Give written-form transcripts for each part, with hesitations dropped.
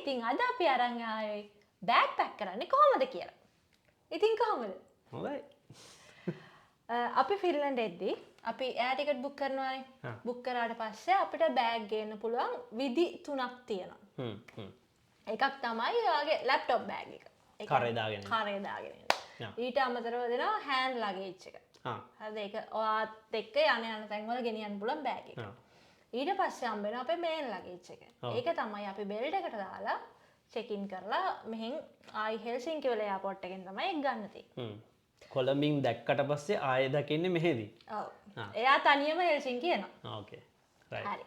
ඉතින් අද අපි අරන් ආවේ බෑග් පැක් කරන්නේ කොහොමද කියලා. ඉතින් කොහොමද? හොඳයි. අපි ෆින්ලන්ඩ් එද්දී අපි එයා ටිකට් බුක් කරනවානේ. බුක් කරාට පස්සේ අපිට බෑග් ගේන්න පුළුවන් විදි 3ක් තියෙනවා. එකක් තමයි ඔයාගේ ලැප්ටොප් බෑග් එක. කරේ දාගෙන. කරේ දාගෙන. ඊට අමතරව දෙනවා හෑන්ඩ් ලගේජ් එක. හරිද? ඒක ඔයාත් එක්ක යන තැන්වල ගෙනියන්න පුළුවන් බෑග් එක. ඊට පස්සේ හම්බ වෙනවා අපේ මේන් ලගේජ් එක. ඒක තමයි අපි බෙල්ට් එකට දාලා චෙක් ඉන් කරලා මෙහෙන් ආයි හෙල්සින්කි වල එයාපෝට් එකෙන් තමයි ඒක ගන්න තියෙන්නේ. කොළඹින් දැක්කට පස්සේ ආයෙ දකින්නේ මෙහෙදී. ඔව්. එයා තනියම හෙල්සින්කි එනවා. ඕකේ. රයිට්. හරි.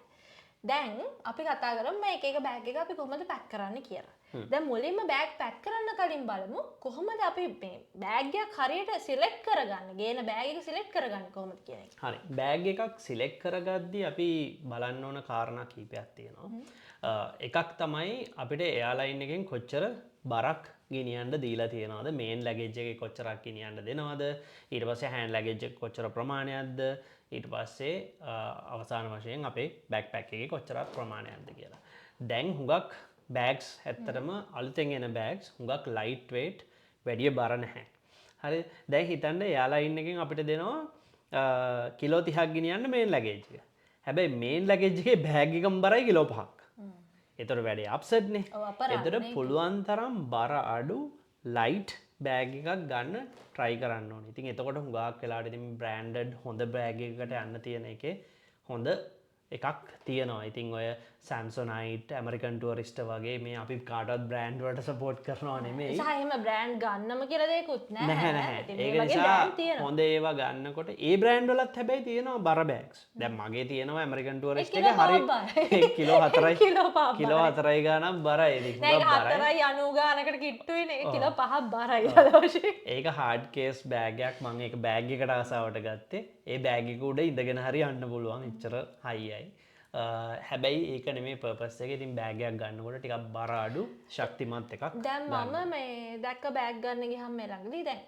දැන් අපි කතා කරමු මේ එක එක බෑග් එක අපි කොහොමද පැක් කරන්නේ කියලා. දැන් මුලින්ම බෑග් පැක් කරන්න කලින් බලමු කොහොමද අපි මේ බෑග් එකක් හරියට සිලෙක්ට් කරගන්නේ. ගේන බෑග් එක සිලෙක්ට් කරගන්නේ කොහොමද කියන එක. හරි. බෑග් එකක් සිලෙක්ට් කරගද්දී අපි බලන්න ඕන කාරණා කීපයක් තියෙනවා. එකක් තමයි අපිට එයාලයින් එකෙන් කොච්චර බරක් ගෙනියන්න දීලා තියෙනවද, මේන් ලැගේජ් එකේ කොච්චරක් ගෙනියන්න දෙනවද, ඊට පස්සේ හෑන්ඩ් ලැගේජ් එක කොච්චර ප්‍රමාණයක්ද, ඊට පස්සේ අවසාන වශයෙන් අපේ බෑක්පැක් එකේ කොච්චරක් ප්‍රමාණයක්ද කියලා. දැන් හුඟක් බෑග්ස් ඇත්තටම අලුතෙන් එන බෑග්ස් හුඟක් ලයිට් වේට්, වැඩිය බර නැහැ. හරි. දැන් හිතන්න එයාලයින් එකෙන් අපිට දෙනවා කිලෝ 30ක් ගෙනියන්න මේන් ලැගේජ් එක. හැබැයි මේන් ලැගේජ් එකේ බෑග් එකම බරයි කිලෝ 5ක්. එතකොට වැඩි අප්සෙට්නේ. එතකොට පුළුවන් තරම් බර අඩු ලයිට් බෑග් එකක් ගන්න try කරන්න ඕනේ. ඉතින් එතකොට හුඟක් වෙලාවට ඉතින් බ්‍රෑන්ඩඩ් හොඳ බෑග් එකකට යන්න තියෙන එකේ හොඳ එකක් තියෙනවා. ඉතින් ඔය Samsonite, American Tourister වගේ මේ අපි කාටවත් බ්‍රෑන්ඩ් වලට සපෝට් කරනවා නෙමෙයි. ඒ එහෙම බ්‍රෑන්ඩ් ගන්නම කියලා දෙයක්වත් නැහැ. නැහැ. ඒක නිසා හොඳ ඒවා ගන්නකොට ඒ බ්‍රෑන්ඩ් වලත් හැබැයි තියෙනවා බර බෑග්ස්. දැන් මගේ තියෙනවා American Tourister එක හරි කිලෝ 4යි කිලෝ 4යි ගානක් බරයි. ඒක බරයි. 4යි 90 ගානකට කිට්ටුයිනේ. කිලෝ 5ක් බරයි. ඒක හાર્ඩ් කේස් බෑග් එකක්. මම ඒක බෑග් එකට ආසාවට ගත්තේ. ඒ බෑග් එක උඩ ඉඳගෙන හරි යන්න පුළුවන්. එච්චර හයියයි. හැබැයි ඒක නෙමේ පර්පස් එක. ඉතින් බෑග් එකක් ගන්නකොට ටිකක් බර අඩු ශක්තිමත් එකක්. දැන් මම මේ දැක්ක බෑග් ගන්න ගියාම මේ ළඟදී දැන්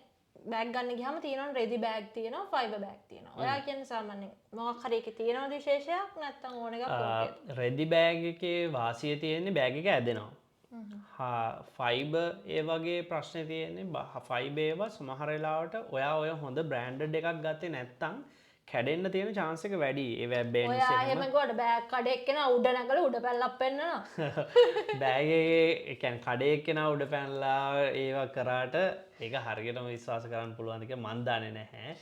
බෑග් ගන්න ගියාම තියෙනවා රෙදි බෑග් තියෙනවා ෆයිබර් බෑග් තියෙනවා. ඔයා කියන්නේ සාමාන්‍යයෙන් මොකක් හරි එකේ තියෙනවද විශේෂයක් නැත්නම් ඕන එකක් ඕකේද? රෙදි බෑග් එකේ වාසිය තියෙන්නේ බෑග් එක ඇදෙනවා. ෆයිබර් ඒ වගේ ප්‍රශ්නේ තියෙන්නේ ෆයිබර් ඒවා සමහර වෙලාවට ඔයා ඔය හොඳ බ්‍රෑන්ඩඩ් එකක් ගත්තේ නැත්නම් කැඩෙන්න තියෙන chance එක වැඩි. ඒ වෙබ්බෙන්ස් ඔයා එහෙම ගොඩ බෑග් කඩේ එක්කෙනා උඩ නැගලා උඩ පැනලා පෙන්නනවා. බෑග් එකේ ඒ කියන්නේ කඩේ එක්කෙනා උඩ පැනලා ඒවා කරාට ඒක හරියටම විශ්වාස කරන්න පුළුවන්ද කියලා මන් දන්නේ නැහැ.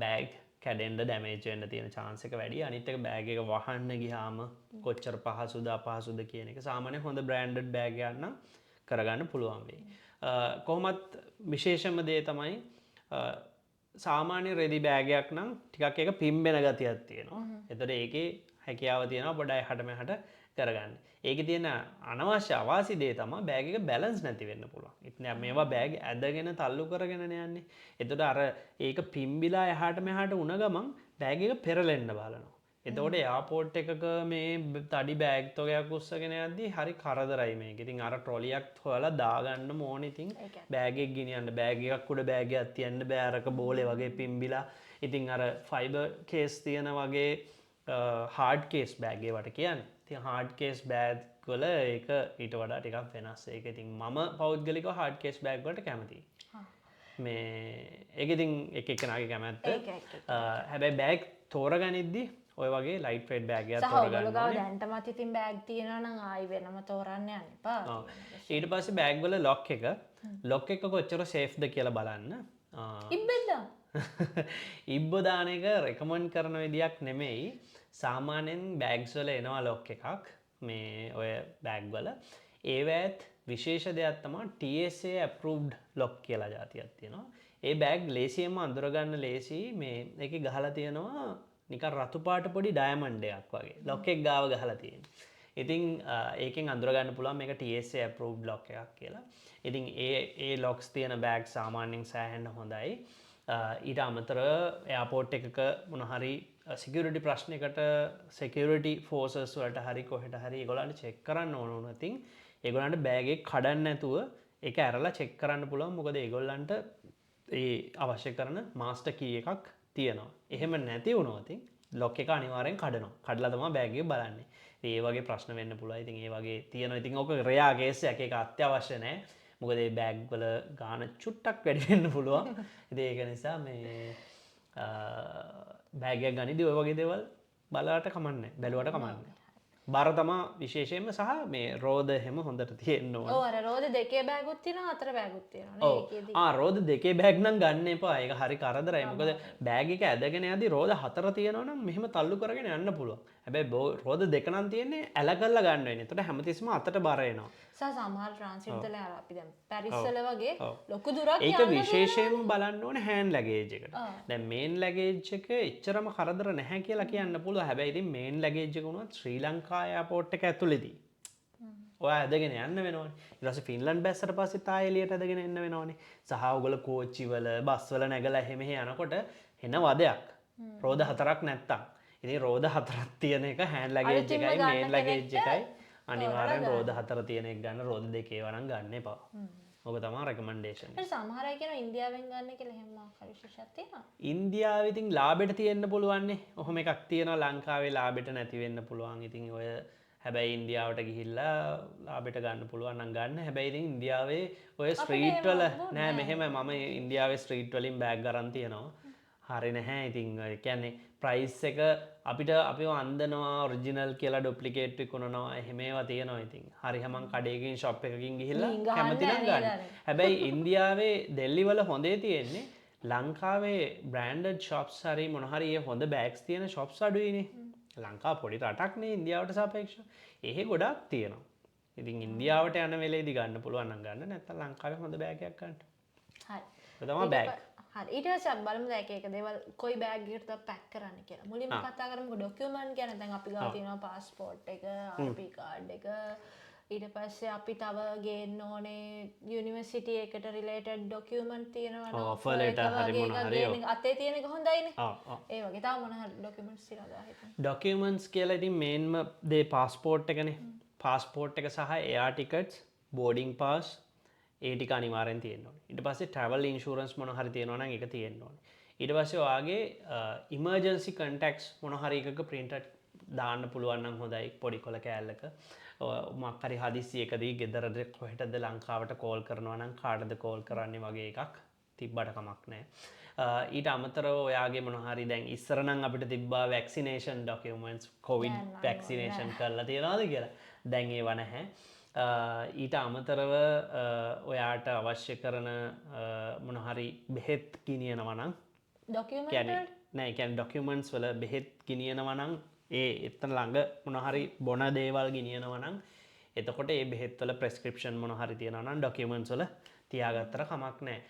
බෑග් කැඩෙන්න ඩැමේජ් වෙන්න තියෙන chance එක වැඩි. අනිත් එක බෑග් එක වහන්න ගියාම කොච්චර පහසුද අපහසුද කියන එක සාමාන්‍ය හොඳ බ්‍රෑන්ඩඩ් බෑග් එකක් නම් කරගන්න පුළුවන් වෙයි. කොහොමත් විශේෂම දේ තමයි සාමාන්‍ය රෙදි බෑගයක් නම් ටිකක් එක පිම්බෙන ගතියක් තියෙනවා. එතකොට ඒකේ හැකියාව තියෙනවා පොඩ්ඩක් එහාට මෙහාට කරගන්න. ඒකේ තියෙන අනවශ්‍ය අවාසි දේ තමයි බෑග් එක බැලන්ස් නැති වෙන්න පුළුවන්. ඉතින් මේවා බෑග් ඇදගෙන තල්ලු කරගෙන යන්නේ. එතකොට අර ඒක පිම්බිලා එහාට මෙහාට වුණ ගමන් බෑග් එක පෙරලෙන්න බලනවා. එතකොට එයාපෝට් එකක මේ තඩි බෑග් තොගයක් උස්සගෙන යද්දී හරි කරදරයි මේක. ඉතින් අර ට්‍රොලියක් හොයලා දාගන්න ඕනේ. ඉතින් බෑග් එක ගෙනියන්න බෑග් එකක් උඩ බෑග් එකක් තියන්න බෑ. අරක බෝලේ වගේ පිම්බිලා. ඉතින් අර ෆයිබර් කේස් තියෙන වගේ හાર્ඩ් කේස් බෑග් ඒවට කියන්නේ. ඉතින් හાર્ඩ් කේස් බෑග් වල ඒක ඊට වඩා ටිකක් වෙනස්. ඒක ඉතින් මම පෞද්ගලිකව හાર્ඩ් කේස් බෑග් වලට කැමතියි. මේ ඒක ඉතින් එක එකනාගේ කැමැත්ත. හැබැයි බෑග් තෝරගනිද්දී ඔය වගේ ලයිට් වේට් බෑග් එකක් තෝරගන්න ඕනේ. දැන්ටමත් ඉතින් බෑග් තියෙනවා නම් ආයි වෙනම තෝරන්න යන්න එපා. ඊට පස්සේ බෑග් වල ලොක් එක කොච්චර සේෆ්ද කියලා බලන්න. ඉබ්බෙන්ද? ඉබ්බ දාන එක රෙකමන්ඩ් කරන විදියක් නෙමෙයි. සාමාන්‍යයෙන් බෑග්ස් වල එනවා ලොක් එකක් මේ ඔය බෑග් වල. ඒවැත් විශේෂ දෙයක් තමයි TSA approved lock කියලා જાතියක් තියෙනවා. ඒ බෑග් ලේසියෙන්ම අඳුරගන්න ලේසි. මේ ඒකේ ගහලා තියෙනවා නිකන් රතු පාට පොඩි ඩයමන්ඩ් එකක් වගේ ලොක් එක ගාව ගහලා තියෙනවා. ඉතින් ඒකෙන් අඳුරගන්න පුළුවන් මේක TSA approved lock එකක් කියලා. ඉතින් ඒ locks තියෙන බෑග් සාමාන්‍යයෙන් සෑහෙන්න හොඳයි. ඊට අමතරව එයාපෝට් එකක මොන හරි security ප්‍රශ්නයකට security forces වලට හරි කොහෙට හරි ඒගොල්ලන්ට check කරන්න ඕන වුණොත් ඉතින් ඒගොල්ලන්ට බෑග් එක කඩන්න නැතුව ඒක ඇරලා check කරන්න පුළුවන්. මොකද ඒගොල්ලන්ට ඒ අවශ්‍ය කරන master key එකක් තියෙනවා. එහෙම නැති වුණොත් ලොක් එක අනිවාර්යෙන් කඩනවා. කඩලා තමයි බෑග් එක බලන්නේ. ඒ වගේ ප්‍රශ්න වෙන්න පුළුවන්. ඉතින් ඒ වගේ තියෙනවා. ඉතින් ඕක රෙයා කේස් එකක්. ඒක අත්‍යවශ්‍ය නැහැ. මොකද මේ බෑග් වල ගාණ චුට්ටක් වැඩි වෙන්න පුළුවන්. ඉතින් ඒක නිසා මේ බෑග් එකක් ගනිද්දී ඔය වගේ දේවල් බලවට කමන්නේ. බැලුවට කමන්නේ. බර තමා විශේෂයෙන්ම සහ මේ රෝද එහෙම හොඳට තියෙන්න ඕන. ඔව් අර රෝද දෙකේ බෑගුත් තියෙනවා හතර බෑගුත් තියෙනවා නේ ඒකේදී. රෝද දෙකේ බෑග් නම් ගන්න එපා. ඒක හරි කරදරයි. මොකද බෑග් එක ඇදගෙන යද්දි රෝද හතර තියෙනවා නම් මෙහෙම තල්ලු කරගෙන යන්න පුළුවන්. හැබැයි රෝද දෙක නම් තියෙන්නේ ඇල කරලා ගන්න වෙන්නේ. එතකොට හැමතිස්සෙම අතට බර එනවා. සමහර ට්‍රාන්සිට් වල අපි දැන් පැරිස් වල වගේ ලොකු දුරක් ඒක විශේෂයෙන්ම බලන්න ඕනේ හෑන්ඩ් ලැගේජ් එකට. දැන් මේන් ලැගේජ් එක එච්චරම කරදර නැහැ කියලා කියන්න පුළුවන්. හැබැයි ඉතින් මේන් ලැගේජ් එක උනත් ශ්‍රී ලංකා එයාපෝට් එක ඇතුළේදී ඔයා ඇදගෙන යන්න වෙනවනේ. ඊට පස්සේ ෆින්ලන්ඩ් බැස්සට පස්සේ තායි එළියට ඇදගෙන එන්න වෙනවනේ. සහ ඔයගොල්ලෝ කෝච්චි වල බස් වල නැගලා එහෙම යනකොට එන වදයක්. රෝද හතරක් නැත්තම්. ඉතින් රෝද හතරක් තියෙන එක හෑන්ඩ් ලැගේජ් එකයි මේන් ලැගේජ් එකයි අනිවාර්යෙන් රෝද හතර තියෙන එක ගන්න. රෝද දෙකේ වරන් ගන්න එපා. ඔක තමයි රෙකමෙන්ඩේෂන්. ඒ සමහර අය කියනවා ඉන්දියාවෙන් ගන්න කියලා එහෙම මොකක් හරි විශේෂයක් තියෙනවා. ඉන්දියාවේ ඉතින් ලාභෙට තියෙන්න පුළුවන් නේ. ඔහොම එකක් තියෙනවා ලංකාවේ ලාභෙට නැති වෙන්න පුළුවන්. ඉතින් ඔය හැබැයි ඉන්දියාවට ගිහිල්ලා ලාභෙට ගන්න පුළුවන් නම් ගන්න. හැබැයි ඉතින් ඉන්දියාවේ ඔය ස්ට්‍රීට් වල නෑ මෙහෙම මම ඉන්දියාවේ ස්ට්‍රීට් වලින් බෑග් ගන්න තියනවා. හරි නැහැ. ඉතින් ඒ කියන්නේ ප්‍රයිස් එක අපිට අපිව අන්දනවා ඔරිජිනල් කියලා ඩුප්ලිකේට් විකුණනවා එහෙම ඒවා තියෙනවා. ඉතින් හරි හැමං කඩේකින් ෂොප් එකකින් ගිහිල්ලා කැමති නම් ගන්න. හැබැයි ඉන්දියාවේ දෙල්ලි වල හොඳේ තියෙන්නේ ලංකාවේ බ්‍රෑන්ඩඩ් ෂොප්ස් හරි මොන හරි ඒ හොඳ බෑග්ස් තියෙන ෂොප්ස් අඩුයිනේ. ලංකාව පොඩි රටක් නේ ඉන්දියාවට සාපේක්ෂව. එහෙ ගොඩක් තියෙනවා. ඉතින් ඉන්දියාවට යන වෙලේදී ගන්න පුළුවන් නම් ගන්න. නැත්නම් ලංකාවේ හොඳ බෑග් එකක් ගන්න. හරි. ඒක තමයි බෑග්. හරි ඊට පස්සේ අපි බලමු දැන් එක දේවල් කොයි බෑග් එකකටද පැක් කරන්න කියලා. මුලින්ම කතා කරමුකෝ ඩොකියුමන්ට් ගැන. දැන් අපි ගාව තියෙනවා පාස්පෝර්ට් එක, RP කාඩ් එක. ඊට පස්සේ අපි තව ගේන්න ඕනේ යුනිවර්සිටි එකට රිලේටඩ් ඩොකියුමන්ට් තියෙනවා නේද? ඔෆර් ලෙටර් හරි මොන හරි. අතේ තියෙන එක හොඳයිනේ. ඒ වගේ තව මොන හරි ඩොකියුමන්ට්ස් තියෙනවද හිතන්න. ඩොකියුමන්ට්ස් කියලා ඉතින් මේන්ම දේ පාස්පෝර්ට් එකනේ. පාස්පෝර්ට් එක සහ එයාර් ටිකට්ස්, බෝඩින් පාස් ඒ ටික අනිවාර්යෙන් තියෙන්න ඕනේ. ඊට පස්සේ ට්‍රැවල් ඉන්ෂුරන්ස් මොන හරි තියෙනවා නම් ඒක තියෙන්න ඕනේ. ඊට පස්සේ ඔයාගේ ඉමර්ජන්සි කන්ටැක්ට්ස් මොන හරි එකක printer දාන්න පුළුවන් නම් හොඳයි පොඩි කොල කෑල්ලක. මොකක් හරි හදිස්සියකදී ගෙදරද කොහෙටද ලංකාවට කෝල් කරනවා නම් කාටද කෝල් කරන්නේ වගේ එකක් තිබ්බට කමක් නැහැ. ඊට අමතරව ඔයාගේ මොන හරි දැන් ඉස්සර නම් අපිට තිබ්බා වැක්සිනේෂන් ඩොකියුමන්ට්ස් කොවිඩ් වැක්සිනේෂන් කරලා තියනවාද කියලා. දැන් ඒව නැහැ. ඊට අමතරව ඔයාට අවශ්‍ය කරන මොන හරි බෙහෙත් ගෙනියනවා නම් නෑ කියන්නේ ඩොකියුමන්ට්ස් වල බෙහෙත් ගෙනියනවා නම් ඒ එතන ළඟ මොන හරි බොන දේවල් ගෙනියනවා නම් එතකොට ඒ බෙහෙත් වල ප්‍රෙස්ක්‍රිප්ෂන් මොන හරි තියෙනවා නම් ඩොකියුමන්ට්ස් වල තියාගත්තට කමක් නෑ.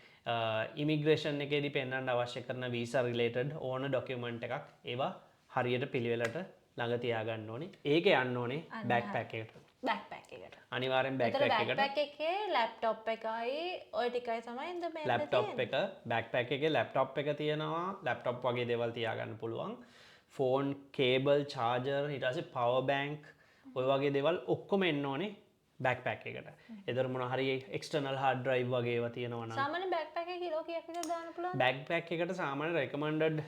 ඉමිග්‍රේෂන් එකේදී පෙන්වන්න අවශ්‍ය කරන වීසා රිලේටඩ් ඕන ඩොකියුමන්ට් එකක් ඒවා හරියට පිළිවෙලට ළඟ තියාගන්න ඕනේ. ඒක යන්න ඕනේ බෑක්පැක් එකට. බෑක්පැක් එකට. අනිවාර්යෙන් බෑක්පැක් එකට. බෑක්පැක් එකේ ලැප්ටොප් එකයි ඔය ටිකයි තමයි ඉඳ මේ ලැප්ටොප් එක බෑක්පැක් එකේ ලැප්ටොප් එක තියෙනවා. ලැප්ටොප් වගේ දේවල් තියාගන්න පුළුවන්. ෆෝන්, කේබල්, චාර්ජර්, ඊට පස්සේ පවර් බැංක් ඔය වගේ දේවල් ඔක්කොම එන්න ඕනේ බෑක්පැක් එකට. ඒතර මොන හරි එක්ස්ටර්නල් හાર્ඩ් ඩ්‍රයිව් වගේ ඒවා තියෙනවා නම් සාමාන්‍ය බෑක්පැක් එකේ කිලෝ කීයක් විතර දාන්න පුළුවන්ද? බෑක්පැක් එකට සාමාන්‍ය රෙකමන්ඩඩ්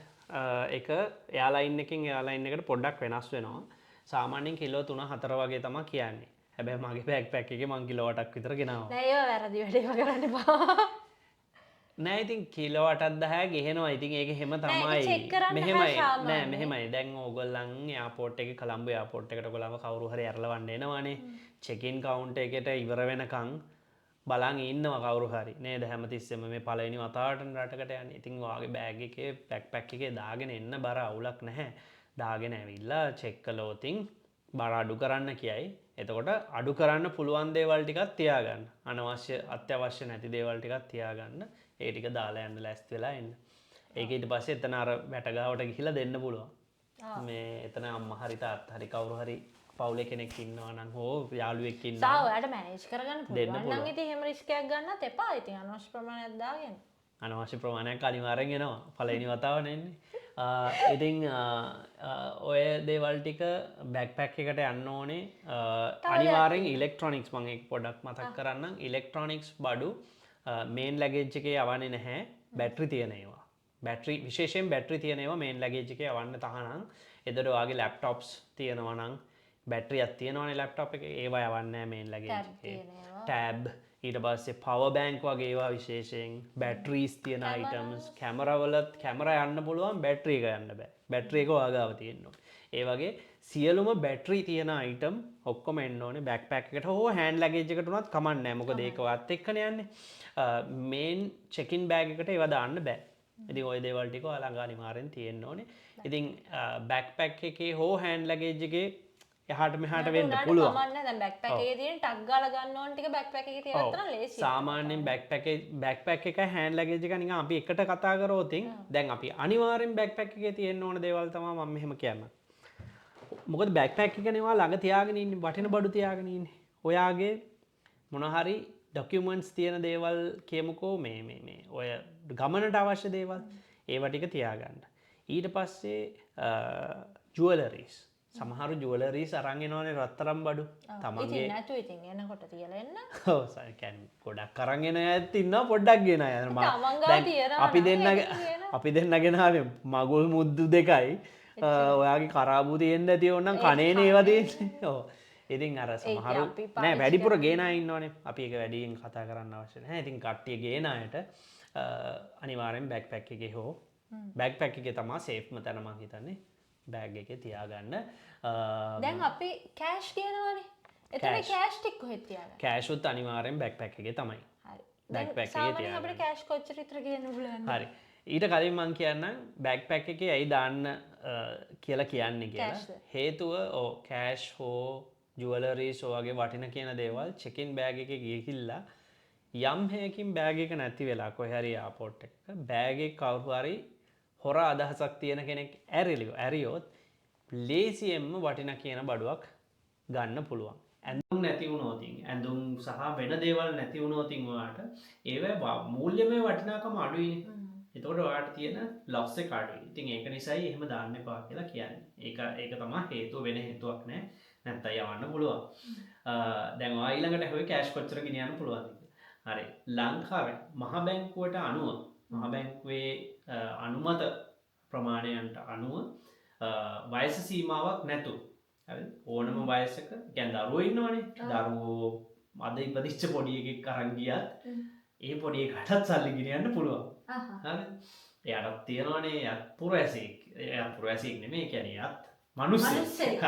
එක එයාලයින් එකකින් එයාලයින් එකට පොඩ්ඩක් වෙනස් වෙනවා. සාමාන්‍යයෙන් කිලෝ 3-4 වගේ තමයි කියන්නේ. හැබැයි මගේ බෑක්පැක් එකේ මං කිලෝ 8ක් විතර ගෙනාවා. නෑ ඒව වැරදි වැඩේව කරන්න එපා. නෑ ඉතින් කිලෝ 8-10 ගෙහෙනවා. ඉතින් ඒක හැම තමයි. මෙහෙමයි. නෑ මෙහෙමයි. දැන් ඕගොල්ලන් එයාපෝට් එකේ කොළඹ එයාපෝට් එකට ඔයගොල්ලන්ව කවුරු හරි ඇරලවන්න එනවනේ. චෙක් ඉන් කවුන්ටර් එකට ඉවර වෙනකන් බලන් ඉන්නවා කවුරු හරි. නේද හැමතිස්සෙම මේ පළවෙනි වතාවට රටකට යන්නේ. ඉතින් ඔයාගේ බෑග් එකේ බෑක්පැක් එකේ දාගෙන එන්න බර අවුලක් නැහැ. දාගෙන ඇවිල්ලා චෙක් කළොතින් බර අඩු කරන්න කියයි. එතකොට අඩු කරන්න පුළුවන් දේවල් ටිකක් තියාගන්න. අනවශ්‍ය අත්‍යවශ්‍ය නැති දේවල් ටිකක් තියාගන්න. ඒ ටික දාලා යන්න ලෑස්ති වෙලා එන්න. ඒක ඊට පස්සේ එතන අර වැටගාවට ගිහිල්ලා දෙන්න පුළුවන්. මේ එතන අම්මා හරි තාත්තා හරි කවුරු හරි පවුලේ කෙනෙක් ඉන්නවා නම් හෝ යාළුවෙක් ඉන්නවා. සාව ඔයාලට මැනේජ් කරගන්න පුළුවන් නම් ඉතින් එහෙම රිස්ක් එකක් ගන්නත් එපා. ඉතින් අනවශ්‍ය ප්‍රමාණයක් දාගෙන. අනවශ්‍ය ප්‍රමාණයක් අනිවාර්යෙන් එනවා. පළවෙනි වතාව නෙන්නේ. ඉතින් ඔය දේවල් ටික බෑක්පැක් එකට යන්න ඕනේ. අනිවාර්යෙන් ඉලෙක්ට්‍රොනික්ස් මම ඒක පොඩ්ඩක් මතක් කරන්නම්. ඉලෙක්ට්‍රොනික්ස් බඩු මේන් ලැගේජ් එකේ යවන්නේ නැහැ. බැටරි තියෙන ඒවා. බැටරි විශේෂයෙන් බැටරි තියෙන ඒවා මේන් ලැගේජ් එකේ යවන්න තහනම්. එතකොට ඔයාගේ ලැප්ටොප්ස් තියෙනවා නම් බැටරියක් තියෙනවනේ ලැප්ටොප් එකේ ඒවා යවන්නේ නැහැ මේන් ලගේජ් ටැබ් එකේ. තියෙනවා. ටැබ් ඊට පස්සේ පවර් බැංක් වගේ ඒවා විශේෂයෙන් බැටරිස් තියෙන අයිටම්ස් කැමරාවලත් කැමරා යන්න පුළුවන් බැටරි එක යන්න බෑ. බැටරි එක ඔයාගාව තියෙන්න ඕනේ. ඒ වගේ සියලුම බැටරි තියෙන අයිටම් ඔක්කොම එන්න ඕනේ බෑක්පැක් එකට හෝ හෑන්ඩ් ලගේජ් එකට උනත් කමක් නැහැ. මොකද ඒක වත් එක්කනේ යන්නේ. මේන් චෙකින් බෑග් එකට ඒවා දාන්න බෑ. ඉතින් ওই දේවල් ටික ඔයාලා ළඟ අනිවාර්යෙන් තියෙන්න ඕනේ. ඉතින් බෑක්පැක් එකේ හෝ හෑන්ඩ් ලගේජ් එකේ එහාට මෙහාට වෙන්න පුළුවන්. කමන්න දැන් බෑක්පැක් එකේ තියෙන ටග් ගාලා ගන්න ඕන ටික බෑක්පැක් එකේ තියලා ගත්තා නම් ලේසියි. සාමාන්‍යයෙන් බෑක්පැක් එකයි හෑන්ඩ් ලගේජ් එක නිකන් අපි එකට කතා කරොත් දැන් අපි අනිවාර්යෙන් බෑක්පැක් එකේ තියෙන්න ඕන දේවල් තමයි මම මෙහෙම කියන්නේ. මොකද බෑක්පැක් එකනේ ඔයා ළඟ තියාගෙන ඉන්නේ වටින බඩු තියාගෙන ඉන්නේ. ඔයාගේ මොන හරි ඩොකියුමන්ට්ස් තියෙන දේවල් කියමුකෝ මේ ඔය ගමනට අවශ්‍ය දේවල් ඒවා ටික තියාගන්න. ඊට පස්සේ ජුවලරිස් සමහරු ජුවලරීස් අරන් එනවනේ රත්තරන් බඩු තමන්ගේ ඉතින් නැතු ඉතින් එනකොට තියලා එන්න. ඔව් සර් කියන්නේ ගොඩක් අරන් එන අයත් ඉන්නවා පොඩ්ඩක් ගෙන අය. තමන් ගාව තියනවා අපි දෙන්නගෙන ආවේ මගුල් මුද්දු දෙකයි ඔයාගේ කරාබු තියෙන්න ඇති ඕනනම් කණේනේ ඒවා තියෙන්නේ. ඔව්. ඉතින් අර සමහරු නෑ වැඩිපුර ගේන අය ඉන්නවනේ. අපි ඒක වැඩියෙන් කතා කරන්න අවශ්‍ය නැහැ. ඉතින් කට්ටිය ගේන අයට අනිවාර්යෙන් බෑක්පැක් එකේ හෝ බෑක්පැක් එකේ තමයි සේෆ්ම තැන මම හිතන්නේ. බෑග් එකේ තියාගන්න. දැන් අපි කෑෂ් කියනවනේ. එතන කෑෂ් ටික කොහෙද තියාගන්නේ? කෑෂ් උත් අනිවාර්යෙන් බෑක්පැක් එකේ තමයි. හරි. බෑක්පැක් එකේ සාමාන්‍යයෙන් අපිට කෑෂ් කොච්චර විතර ගේන්න පුළුවන්ද? හරි. ඊට කලින් මම කියන්නම් බෑක්පැක් එකේ ඇයි දාන්න කියලා කියන්නේ කියලා. හේතුව කෑෂ් හෝ ජුවලරීස් වගේ වටින කියන දේවල් චෙකින් බෑග් එකේ ගිහිල්ලා යම් හේකින් බෑග් එක නැති වෙලා කොහේ හරි එයාපෝට් එකක බෑග් එක කවුරු හරි හොර අදහසක් තියෙන කෙනෙක් ඇරියොත් ලේසියෙන්ම වටින කියන බඩුවක් ගන්න පුළුවන්. ඇඳුම් නැති වුණොතින් ඇඳුම් සහ වෙන දේවල් නැති වුණොතින් ඔයාට ඒවා මූල්‍යමය වටිනාකම අඩුයිනේ. එතකොට ඔයාට තියෙන ලොස් එක අඩුයි. ඉතින් ඒක නිසායි එහෙම දාන්න එපා කියලා කියන්නේ. ඒක තමයි හේතුව වෙන හේතුවක් නෑ. නැත්නම් යවන්න පුළුවන්. දැන් ඔයා ඊළඟට හොය කෑෂ් කොච්චර ගෙනියන්න පුළුවන්ද කියලා. හරි. ලංකාවේ මහ බැංකුවට අනුව මහ බැංකුවේ අනුමත ප්‍රමාණයන්ට අනුව වයස සීමාවක් නැතු ඕනම වයසක ගැන් දරුවෝ ඉන්නවනේ දරුවෝ අද ඉපදිච්ච පොඩි එකෙක් අරන් ගියත් ඒ පොඩි එකටත් සල්ලි ගෙනියන්න පුළුවන්. හරි. එයාට තියෙනවනේ එයාත් පුරවැසියෙක්. එයා පුරවැසියෙක් නෙමෙයි කියන්නේ එයාත් මිනිස්සෙක්.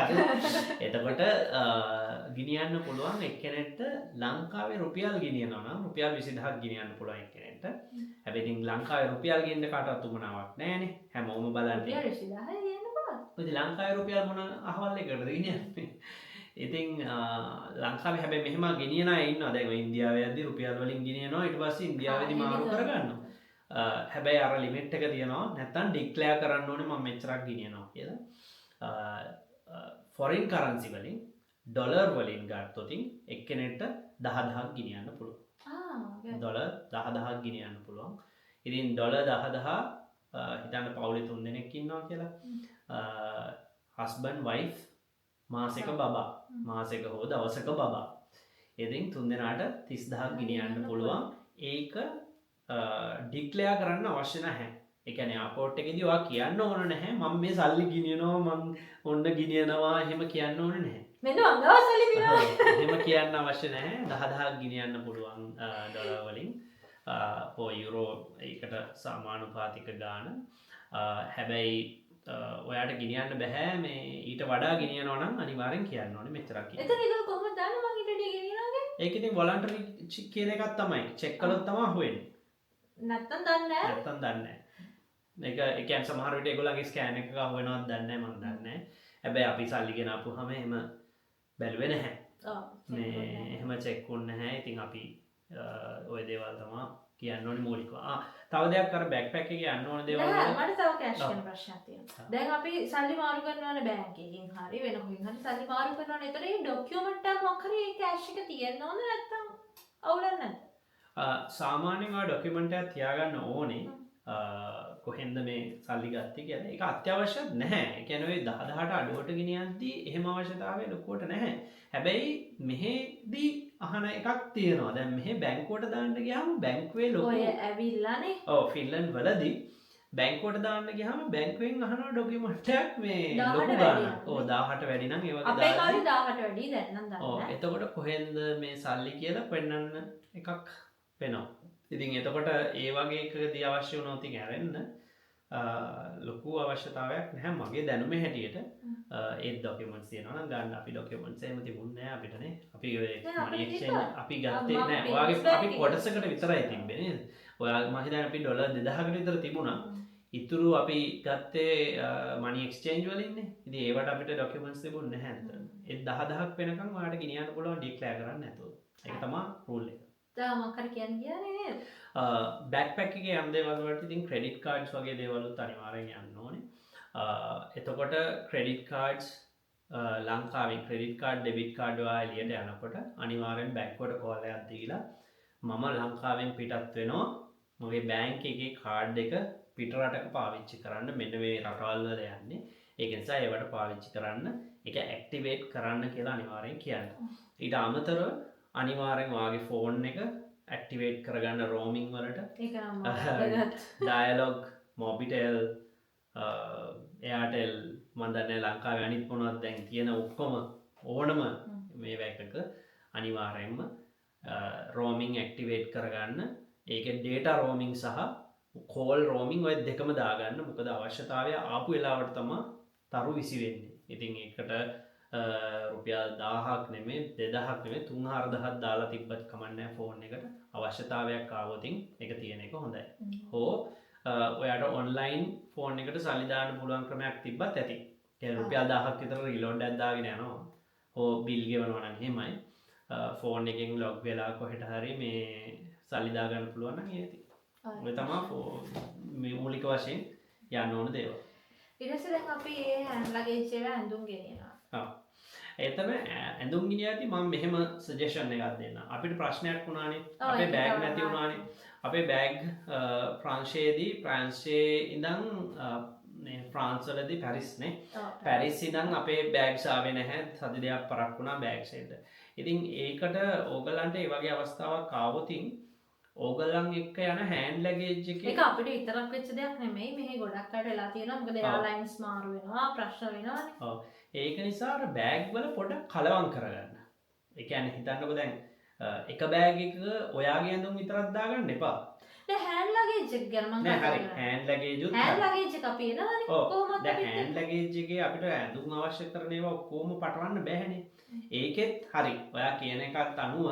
එතකොට ගෙනියන්න පුළුවන් එක්කෙනෙක්ට ලංකාවේ රුපියල් ගෙනියනවා නම් රුපියල් 20000ක් ගෙනියන්න පුළුවන් එක්කෙනෙක්ට. හැබැයි ඉතින් ලංකාවේ රුපියල් ගෙන්න කාටවත් උමනාවක් නැහැනේ. හැමෝම බලන්නේ. රුපියල් 20000 ගෙන්න පුළුවන්. ඉතින් ලංකාවේ රුපියල් මොන අහවල් එකකටද ගෙනියන්නේ? ඉතින් ලංකාවේ හැබැයි මෙහෙම ගෙනියන අය ඉන්නවා. දැන් ඔය ඉන්දියාවේ යද්දි රුපියල් වලින් ගෙනියනවා. ඊට පස්සේ ඉන්දියාවේදී මාරු කරගන්නවා. හැබැයි අර ලිමිට් එක තියෙනවා. නැත්තම් ඩික්ලෙයාර් කරන්න ඕනේ මම මෙච්චරක් ගෙනියනවා කියලා. ෆොරින් කරන්සි වලින් ඩොලර් වලින් ගත්තොත් එක්කෙනෙක්ට 10000ක් ගෙනියන්න පුළුවන්. ඩොලර් 10000ක් ගෙනියන්න පුළුවන්. ඉතින් ඩොලර් 10000 හිතන්න පවුලේ 3 දෙනෙක් ඉන්නවා කියලා. හස්බන්ඩ් වයිෆ් මාසෙක බබා මාසෙක හෝ දවසක බබා. ඉතින් 3 දෙනාට 30000ක් ගෙනියන්න පුළුවන්. ඒක ඩික්ලෙයාර් කරන්න අවශ්‍ය නැහැ. ඒ කියන්නේ එයාපෝට් එකේදී ඔයා කියන්න ඕන නැහැ මම මේ සල්ලි ගෙනියනවා මම ඔන්න ගෙනියනවා එහෙම කියන්න ඕනේ නැහැ. මෙන්න මම ගාව සල්ලි ගෙනියනවා. එහෙම කියන්න අවශ්‍ය නැහැ. 10000ක් ගෙනියන්න පුළුවන් ඩොලර් වලින්. හෝ යුරෝ ඒකට සමානුපාතික ගාන. හැබැයි ඔයාට ගෙනියන්න බෑ මේ ඊට වඩා ගෙනියනවා නම් අනිවාර්යෙන් කියන්න ඕනේ මෙච්චරක් කියලා. එතන ඒක කොහොමද දාන්නේ මං ඊට වඩා ගෙනියනවාද? ඒක ඉතින් වොලන්ටරි කියන එකක් තමයි. චෙක් කළොත් තමයි හොයන්නේ. නැත්තම් දන්නේ නැහැ. නැත්තම් දන්නේ නැහැ. මේක ඒ කියන්නේ සමහර විට ඒගොල්ලන්ගේ ස්කෑන් එකක අහුවෙනවද දන්නේ නැහැ මම දන්නේ නැහැ. හැබැයි අපි සල්ලි ගෙන ආපුවාම එහෙම බැලුවේ නැහැ. මේ එහෙම චෙක් වුන්නේ නැහැ. ඉතින් අපි ওই දේවල් තමයි කියන්න ඕනේ මූලිකව. තව දෙයක් අර බෑක්පැක් එකේ යන්න ඕන දේවල් නෑ මට තව කෑෂ් ගැන ප්‍රශ්නයක් තියෙනවා. දැන් අපි සල්ලි මාරු කරනවානේ බැංක් එකකින් හරි වෙන කොහෙන් හරි සල්ලි මාරු කරනවානේ. ඒතර ඒ ડોකියුමන්ට් එක මොකක් හරි ඒ කෑෂ් එක තියෙන්න ඕන නැත්තම් අවුලක් නැද්ද? සාමාන්‍යයෙන් ඔය ડોකියුමන්ට් එක තියාගන්න ඕනේ. කොහෙන්ද මේ සල්ලි ගත්තේ කියලා. ඒක අත්‍යවශ්‍යත් නැහැ. ඒ කියන්නේ ඔය 10000ට අඩුවට ගෙනියද්දී එහෙම අවශ්‍යතාවය ලොකුවට නැහැ. හැබැයි මෙහෙදී අහන එකක් තියෙනවා. දැන් මෙහෙ බැංකුවට දාන්න ගියාම බැංකුවේ ලොකු ඔය ඇවිල්ලානේ. ඔව් ෆින්ලන්ඩ් වලදී බැංකුවට දාන්න ගියාම බැංකුවෙන් අහනවා ඩොකියුමන්ට් එකක් මේ 18 ලොකු වැඩි ගාණක්. ඔව් 18 වැඩි නම් ඒ වගේ අපේ කාලේ 18 වැඩි දැන් නම් දන්නේ ඔව් නැහැ. එතකොට කොහෙන්ද මේ සල්ලි කියලා පෙන්වන්න එකක් වෙනවා. ඉතින් එතකොට ඒ වගේ එකකදී අවශ්‍ය වුණොත් ඉතින් ඇරෙන්න ලොකු අවශ්‍යතාවයක් නැහැ මගේ දැනුමේ හැටියට. ඒ ડોකියුමන්ට්ස් තියෙනවා නම් ගන්න අපි ડોකියුමන්ට්ස් එහෙම තිබුණේ නැහැ අපිටනේ. අපි ඔය මනි එක්ස්චේන්ජ් අපි ගත්තේ නැහැ. ඔයාගේ අපි කොටසකට විතරයි තිබ්බේ නේද? ඔයාගේ මම හිතන්නේ අපි ඩොලර් 2000කට විතර තිබුණා. ඉතුරු අපි ගත්තේ මනි එක්ස්චේන්ජ් වලින්නේ. ඉතින් ඒවට අපිට ડોකියුමන්ට්ස් තිබුණේ නැහැ අතන. ඒ 10000ක් වෙනකන් ඔයාලට ගෙනියන්න පුළුවන් ඩික්ලෙයාර් කරන්න නැතුව. ඒක තමයි රූල් එක. තාමකර කියන්නේ නේද? බැක්පැක් එකේ යම් දේවල් වලට ඉතින් ක්‍රෙඩිට් කාඩ්ස් වගේ දේවලුත් අනිවාර්යෙන් යන්න ඕනේ. එතකොට ක්‍රෙඩිට් කාඩ්ස් ලංකාවෙන් ක්‍රෙඩිට් කාඩ් ඩෙබිට් කාඩ් ඔයා එළියට යනකොට අනිවාර්යෙන් බැංකුවට කෝල් එකක් දීලා මම ලංකාවෙන් පිටත් වෙනවා මගේ බැංක් එකේ කාඩ් එක පිට රටක පාවිච්චි කරන්න මෙන්න මේ රටවල් වල යන්නේ. ඒක නිසා ඒවට පාවිච්චි කරන්න ඒක ඇක්ටිවේට් කරන්න කියලා අනිවාර්යෙන් කියනවා. ඊට අමතරව අනිවාර්යෙන් ඔයාගේ ෆෝන් එක ඇක්ටිවේට් කරගන්න රෝමිං වලට ඒක නම් ඩයලොග් මොබිටෙල් එයාටෙල් මන් දන්නේ ලංකාවේ අනිත් මොනවද දැන් තියෙන ඔක්කොම ඕනම මේ වැකක අනිවාර්යෙන්ම රෝමිං ඇක්ටිවේට් කරගන්න. ඒකේ ඩේටා රෝමිං සහ කෝල් රෝමිං ඔය දෙකම දාගන්න. මොකද අවශ්‍යතාවය ආපු වෙලාවට තමයි තරු විසි වෙන්නේ. ඉතින් ඒකට රුපියල් 1000ක් නෙමෙයි 2000ක් නෙමෙයි 3000ක් දාලා තිබ්බත් කමක් නැහැ ෆෝන් එකට. අවශ්‍යතාවයක් ආවොතින් ඒක තියෙන එක හොඳයි. හෝ ඔයාට ඔන්ලයින් ෆෝන් එකට සල්ලි දාන්න පුළුවන් ක්‍රමයක් තිබ්බත් ඇති. ඒ රුපියල් 1000ක් විතර රීලෝඩ් එකක් දාගෙන යනවා. හෝ බිල් ගෙවනවා නම් එහෙමයි. ෆෝන් එකෙන් ලොග් වෙලා කොහෙට හරි මේ සල්ලි දාගන්න පුළුවන් නම් ඒ ඇති. ඔය තමයි මේ මූලික වශයෙන් යන්න ඕන දේවල්. ඊට පස්සේ දැන් අපි මේ හෑන්ඩ් ලගේජ් එක ඇඳුම් ගෙනියනවා. ඔව්. එතන ඇඳුම් ගෙනියද්දි මම මෙහෙම සජෙෂන් එකක් දෙන්නම්. අපිට ප්‍රශ්නයක් වුණානේ. අපේ බෑග් නැති වුණානේ. අපේ බෑග් ප්‍රංශයේ ඉඳන් ෆ්‍රාන්ස් වලදී පැරිස්නේ. පැරිස් ඉඳන් අපේ බෑග්ස් ආවේ නැහැ. සති දෙකක් පරක් වුණා බෑග්ස් එන්න. ඉතින් ඒකට ඕගලන්ට ඒ වගේ අවස්ථාවක් ආවොතින් ඕගලන් එක්ක යන හෑන්ඩ් ලගේජ් එකේ ඒක අපිට විතරක් වෙච්ච දෙයක් නෙමෙයි. මෙහි ගොඩක් අයට වෙලා තියෙනවා. මොකද එයාලයින්ස් මාරු වෙනවා, ප්‍රශ්න වෙනවානේ. ඔව්. ඒක නිසා අර බෑග් වල පොඩක් කලවම් කරගන්න. ඒ කියන්නේ හිතන්නකෝ දැන් එක බෑග් එකක ඔයාගේ ඇඳුම් විතරක් දාගන්න එපා. දැන් හෑන්ඩ් ලගේජ් එක ගැන මම නෑ හරි හෑන්ඩ් ලගේජ් උත් හෑන්ඩ් ලගේජ් එක අපි එනවනේ කොහොමද දැන් හෑන්ඩ් ලගේජ් එකේ අපිට ඇඳුම් අවශ්‍ය කරන ඒවා ඔක්කොම පටවන්න බෑනේ. ඒකෙත් හරි ඔයා කියන එකත් අනුව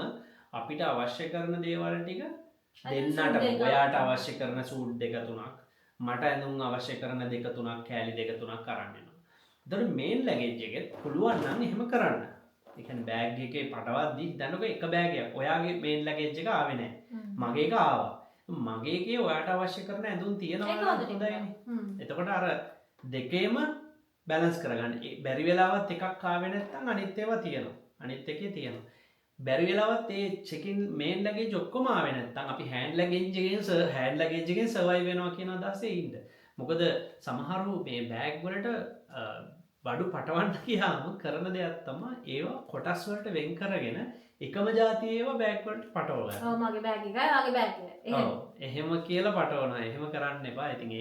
අපිට අවශ්‍ය කරන දේවල් ටික දෙන්නට ඔයාට අවශ්‍ය කරන සූට් දෙක තුනක් මට ඇඳුම් අවශ්‍ය කරන දෙක තුනක් කෑලි දෙක තුනක් අරන් එනවා. එතකොට මේන් ලගේජ් එකෙත් පුළුවන් නම් එහෙම කරන්න. ඒ කියන්නේ බෑග් එකේ පටවද්දි දැනක එක බෑග් එකක් ඔයාගේ මේන් ලගේජ් එක ආවේ නැහැ. මගේ එක ආවා. මගේ එකේ ඔයාට අවශ්‍ය කරන ඇඳුම් තියෙනවා නම් හොඳයිනේ. එතකොට අර දෙකේම බැලන්ස් කරගන්න. බැරි වෙලාවත් එකක් ආවේ නැත්නම් අනිත් ඒවා තියෙනවා. අනිත් එකේ තියෙනවා. බැරි වෙලාවත් ඒ චෙකින් මේන් ලගේජ් ඔක්කොම ආවේ නැත්නම් අපි හෑන්ඩ් ලගේජ් එකෙන් සර්වයිව් වෙනවා කියන අදහසේ ඉන්න. මොකද සමහරු මේ බෑග් වලට බඩු පටවන්න ගියාම කරන දෙයක් තමයි ඒවා කොටස් වලට වෙන් කරගෙන එකම જાතිය ඒවා බෑග් වලට පටව ගන්න. ඔව් මගේ බෑග් එකයි වාගේ බෑග් එක. ඔව් එහෙම කියලා පටවනවා. එහෙම කරන්න එපා. ඉතින්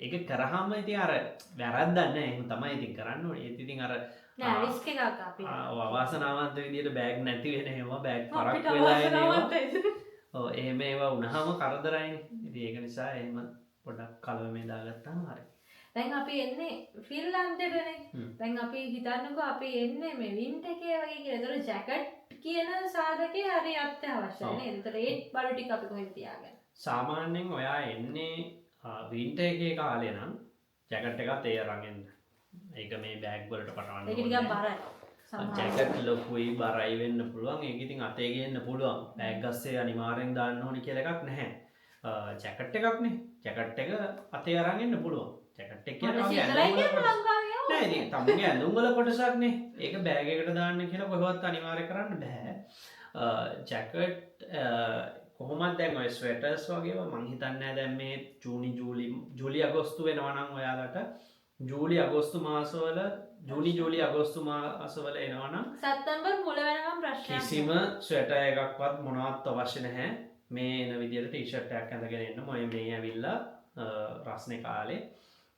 ඒක කරාම ඉතින් අර වැරද්දක් නැහැ. එහෙම තමයි ඉතින් කරන්න ඕනේ. ඒත් ඉතින් අර නෑ රිස්ක් එකක් අපි. අවාසනාවන්ත විදියට බෑග් නැති වෙන ඒවා බෑග් පරක් වෙලා එන ඒවා. ඔව් එහෙම ඒවා වුණාම කරදරයිනේ. ඉතින් ඒක නිසා එහෙම පොඩක් කලවමේ දාගත්තාම හරි. දැන් අපි එන්නේ ෆින්ලන්තෙටනේ. දැන් අපි හිතන්නකෝ අපි එන්නේ මේ වින්ටර් එකේ වගේ කියලා. ඒතර ජැකට් කියන සාධකේ හරි අත්‍යවශ්‍යයි නේද? ඒතර ඒ බඩු ටික අපි කොහෙද තියාගන්නේ? සාමාන්‍යයෙන් ඔයා එන්නේ වින්ටර් එකේ කාලේ නම් ජැකට් එකත් ඒ අරන් එන්න. ඒක මේ බෑග් වලට පටවන්න ඒක ටිකක් බරයි. ජැකට් ලොකුයි බරයි වෙන්න පුළුවන්. ඒක ඉතින් අතේ ගේන්න පුළුවන්. බෑග් ගස්සේ අනිවාර්යෙන් දාන්න ඕනි කියලා එකක් නැහැ. ජැකට් එකක්නේ. ජැකට් එක අතේ අරන් එන්න පුළුවන්. ජැකට් එක කියන්නේ නෑ ඉතින් තමුන්ගේ ඇඳුම් වල කොටසක්නේ. ඒක බෑග් එකට දාන්න කියලා කොහොමවත් අනිවාර්ය කරන්න බෑ. ජැකට් කොහොමද දැන් ඔය ස්වෙටර්ස් වගේවා මං හිතන්නේ දැන් මේ ජූලි අගෝස්තු වෙනවා නම් ඔයාලට ජූලි අගෝස්තු මාසවල ජූලි අගෝස්තු මාසවල එනවා නම් සැප්තැම්බර් මුල වෙනකම් ප්‍රශ්නයක් කිසිම ස්වෙටර් එකක්වත් මොනවත් අවශ්‍ය නැහැ. මේ එන විදියට ටී-ෂර්ට් එකක් ඇඳගෙන එන්න. මොය මේ ඇවිල්ලා රස්නේ කාලේ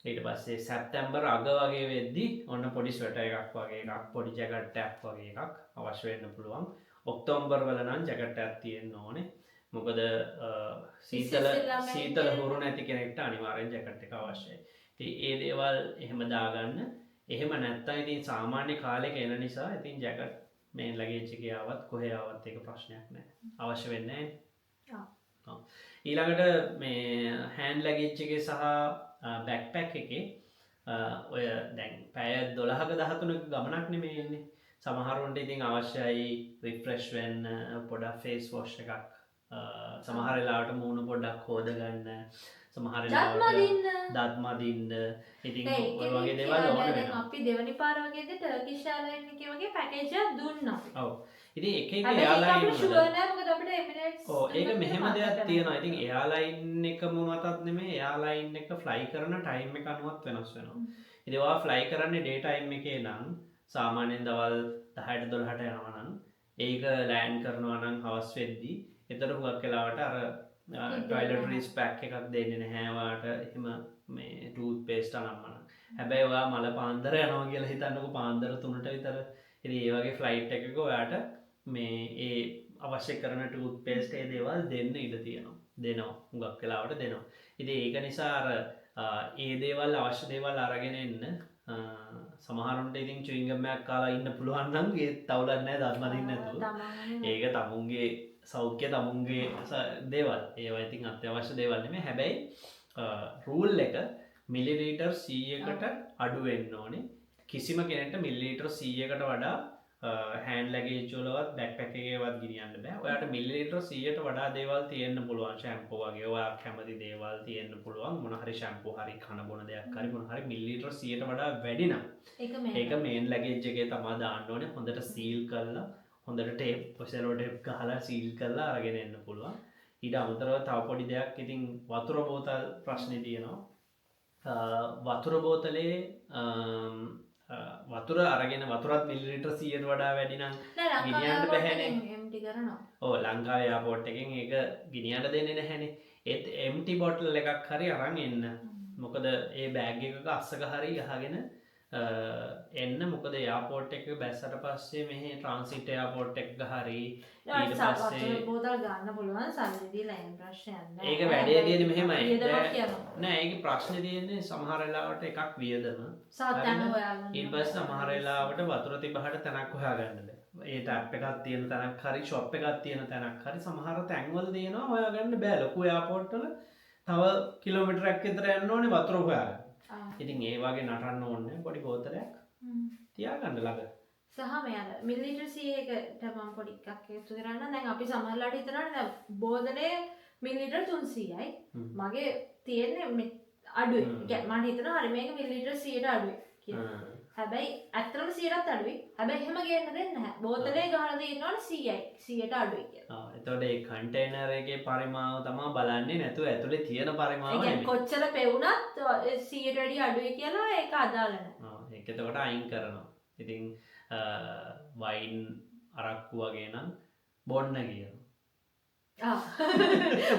ඊට පස්සේ සැප්තැම්බර් අග වගේ වෙද්දි ඔන්න පොඩි ස්වෙටර් එකක් වගේ එකක් පොඩි ජැකට් එකක් වගේ එකක් අවශ්‍ය වෙන්න පුළුවන්. ඔක්තෝබර් වල නම් ජැකට් එකක් තියෙන්න ඕනේ. මොකද සීතල හුරු නැති කෙනෙක්ට අනිවාර්යෙන් ජැකට් එක අවශ්‍යයි. ඉතින් ඒ දේවල් එහෙම දාගන්න. එහෙම නැත්තම් ඉතින් සාමාන්‍ය කාලෙක එන නිසා ඉතින් ජැකට් මේ ලගේජ් එකේ ආවත් කොහේ ආවත් ඒක ප්‍රශ්නයක් නැහැ. අවශ්‍ය වෙන්නේ නැහැ. ඊළඟට මේ හෑන්ඩ් ලගේජ් එකේ සහ බැක්පැක් එකේ ඔය දැන් පැය 12ක 13ක ගමනක් නෙමෙයි ඉන්නේ. සමහරුන්ට ඉතින් අවශ්‍යයි රිෆ්‍රෙෂ් වෙන්න පොඩක් ෆේස් වොෂ් එකක්. සමහර වෙලාවට මූණ පොඩ්ඩක් හොදගන්න. සමහර වෙලාවට දත් මදින්න. ඉතින් ඔය වගේ දේවල් ඕන වෙනවා. අපි දෙවනි පාර වගේද ටර්කිෂ් එයාර්ලයින් එකේ වගේ පැකේජ් එකක් දුන්නා. ඔව්. ඉතින් එක එක එයාර්ලයින් වල ෂුවර් නෑ මොකද අපිට එමිරේට්ස් ඔව් ඒක මෙහෙම දෙයක් තියෙනවා. ඉතින් එයාර්ලයින් එකම මතත් නෙමෙයි එයාර්ලයින් එක ෆ්ලයි කරන ටයිම් එක අනුවත් වෙනස් වෙනවා. ඉතින් ඔයා ෆ්ලයි කරන්නේ ඩේ ටයිම් එකේ නම් සාමාන්‍යයෙන් දවල් 10ට 12ට යනවා නම් ඒක ලෑන්ඩ් කරනවා නම් හවස් වෙද්දී එතකොට හුඟක් වෙලාවට අර ටොයිලට්‍රීස් පැක් එකක් දෙන්නේ නැහැ ඔයාට එහෙම මේ ටූත් පේස්ට් අනම්මන. හැබැයි ඔයා මල පාන්දර යනවා කියලා හිතන්නකෝ පාන්දර 3ට විතර. ඉතින් ඒ වගේ ෆ්ලයිට් එකක ඔයාට මේ ඒ අවශ්‍ය කරන ටූත් පේස්ට් ඒ දේවල් දෙන්න ඉඩ තියෙනවා. දෙනවා. හුඟක් වෙලාවට දෙනවා. ඉතින් ඒක නිසා අර ඒ දේවල් අවශ්‍ය දේවල් අරගෙන එන්න සමහරුන්ට ඉතින් චුයින්ගම් එකක් කාලා ඉන්න පුළුවන් නම් ඒ තවුලක් නැහැ දත් මදින්න නැතුව. ඒක තමුන්ගේ සෞඛ්‍ය තමුන්ගේ දේවල්. ඒවා ඉතින් අත්‍යවශ්‍ය දේවල් නෙමෙයි. හැබැයි රූල් එක මිලිලීටර් 100කට අඩු වෙන්න ඕනේ. කිසිම කෙනෙක්ට මිලිලීටර් 100කට වඩා හෑන්ඩ් ලගේජ් වලවත් බෑක්පැක් එකේවත් ගෙනියන්න බෑ. ඔයාට මිලිලීටර් 100ට වඩා දේවල් තියෙන්න පුළුවන්. ෂැම්පූ වගේ ඔයා කැමති දේවල් තියෙන්න පුළුවන්. මොන හරි ෂැම්පූ හරි කන බොන දෙයක් හරි මොන හරි මිලිලීටර් 100ට වඩා වැඩි නම් ඒක මේන් ලගේජ් එකේ තමයි දාන්න ඕනේ. හොඳට සීල් කරලා හොඳට ටේප් සෙලෝ ටේප් ගහලා සීල් කරලා අරගෙන එන්න පුළුවන්. ඊට අමතරව තව පොඩි දෙයක් ඉතින් වතුර බෝතල් ප්‍රශ්නේ තියෙනවා. වතුර බෝතලේ වතුර අරගෙන වතුරත් මිලිලීටර් 100ට වඩා වැඩි නම් ගෙනියන්න බැහැනේ. එම්ටි කරනවා. ඔව් ලංකාවේ එයාපෝට් එකෙන් ඒක ගෙනියන්න දෙන්නේ නැහැනේ. ඒත් එම්ටි බොටල් එකක් හරි අරන් එන්න. මොකද ඒ බෑග් එකක අස්සක හරි ගහගෙන එන්න. මොකද එයාපෝට් එක බැස්සට පස්සේ මෙහි ට්‍රාන්සිට් එයාපෝට් එකක හරි ඊට පස්සේ බෝතල් ගන්න පුළුවන් සල්ලි දීලා එන්න ප්‍රශ්නයක් නැහැ. ඒක වැඩේ තියෙන්නේ මෙහෙමයි. නෑ ඒක ප්‍රශ්නේ තියෙන්නේ සමහර වෙලාවට එකක් වියදම. සාතන හොයාගන්න. ඊට පස්සේ සමහර වෙලාවට වතුර තිබහට තැනක් හොයාගන්න බෑ. ඒ ටැප් එකක් තියෙන තැනක් හරි ෂොප් එකක් තියෙන තැනක් හරි සමහර තැන්වල තියෙනවා හොයාගන්න බෑ. ලොකු එයාපෝට් වල තව කිලෝමීටරයක් විතර යන්න ඕනේ වතුර හොයාගන්න. ඉතින් ඒ වගේ නටන්න ඕනේ පොඩි බෝතලයක් තියාගන්න ළඟ. සහ මෙයාල මිලිලීටර් 100කට මම පොඩි එකක් එකතු කරන්න. දැන් අපි සමහරලාට හිතනවා බෝතලේ මිලිලීටර් 300යි. මගේ තියෙන්නේ අඩුයි. මම හිතනවා හරි මේක මිලිලීටර් 100ට අඩුයි කියලා. හැබැයි ඇත්තටම 100ටත් අඩුයි. හැබැයි එහෙම ගේන්න දෙන්නේ නැහැ. බෝතලේ ගහලා තියෙනවනේ 100යි. 100ට අඩුයි කියලා. එතකොට ඒ කන්ටේනර් එකේ පරිමාව තමයි බලන්නේ නැතුව ඇතුලේ තියෙන පරිමාව නෙමෙයි. කොච්චර පෙවුනත් 100ට වැඩි අඩුයි කියලා ඒක අදාළ නැහැ. ඒක එතකොට අයින් කරනවා. ඉතින් වයින් අරක්කු වගේ නම් බොන්න කියනවා.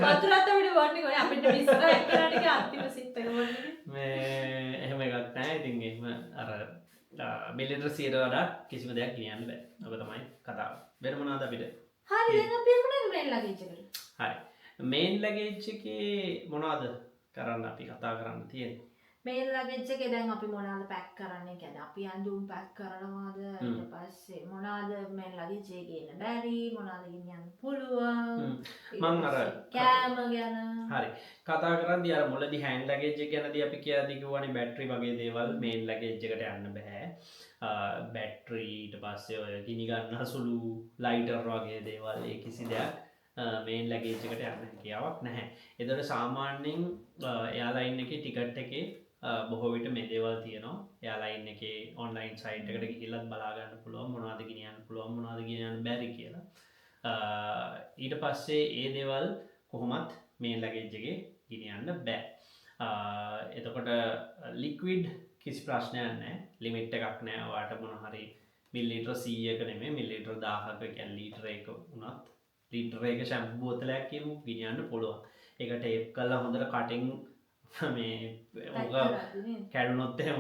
වතුරත් අපිට බොන්නේ කොහේ අපිට විස්තරයක් කරන්න ටික අන්තිම සිත් එක බොන්නේ. මේ එහෙම එකක් නැහැ. ඉතින් එහෙම අර මිලිලීටර් 100ට වඩා කිසිම දෙයක් කියන්න බෑ. ඔක තමයි කතාව. වෙන මොනවද අපිට? හරි දැන් අපි යමුනේ මේන් ලගේජ් එකට. හරි. මේන් ලගේජ් එකේ මොනවද කරන්න අපි කතා කරන්න තියෙන්නේ? මේන් ලගේජ් එකේ දැන් අපි මොනවද පැක් කරන්නේ? කියන්නේ අපි අඳුම් පැක් කරනවාද? ඊට පස්සේ මොනවද මේන් ලගේජ් එකේ ගේන්න බැරි? මොනවද ගෙනියන්න පුළුවන්? මම අර කෑම ගැන හරි කතා කරද්දී අර මුලදී හෑන්ඩ් ලගේජ් එක ගැනදී අපි කියලාදී කිව්වනේ බැටරි වගේ දේවල් මේන් ලගේජ් එකට යන්න බෑ. බැටරි ඊට පස්සේ ඔය ගිනි ගන්න සුළු ලයිටර් වගේ දේවල් ඒ කිසි දෙයක් මේන් ලගේජ් එකට යන්න හැකියාවක් නැහැ. ඒතර සාමාන්‍යයෙන් එයාලයින් එකේ ටිකට් එකේ බොහෝ විට මේ දේවල් තියෙනවා. එයාලයින් එකේ ඔන්ලයින් සයිට් එකට ගිහිල්ලත් බලා ගන්න පුළුවන් මොනවද ගෙනියන්න පුළුවන් මොනවද ගෙනියන්න බැරි කියලා. ඊට පස්සේ ඒ දේවල් කොහොමත් මේන් ලගේජ් එකේ ගෙනියන්න බෑ. එතකොට ලික්විඩ් කිසි ප්‍රශ්නයක් නැහැ. ලිමිට් එකක් නැහැ. ඔයාට මොන හරි මිලිලීටර් 100ක නෙමෙයි මිලිලීටර් 1000ක කියන්නේ ලීටර එක වුණත් ලීටර එක ෂැම්පූ බෝතලයක් කියමු ගෙනියන්න පුළුවන්. ඒක ටේප් කරලා හොඳට කටින් මේ ඕක කැඩුනොත් එහෙම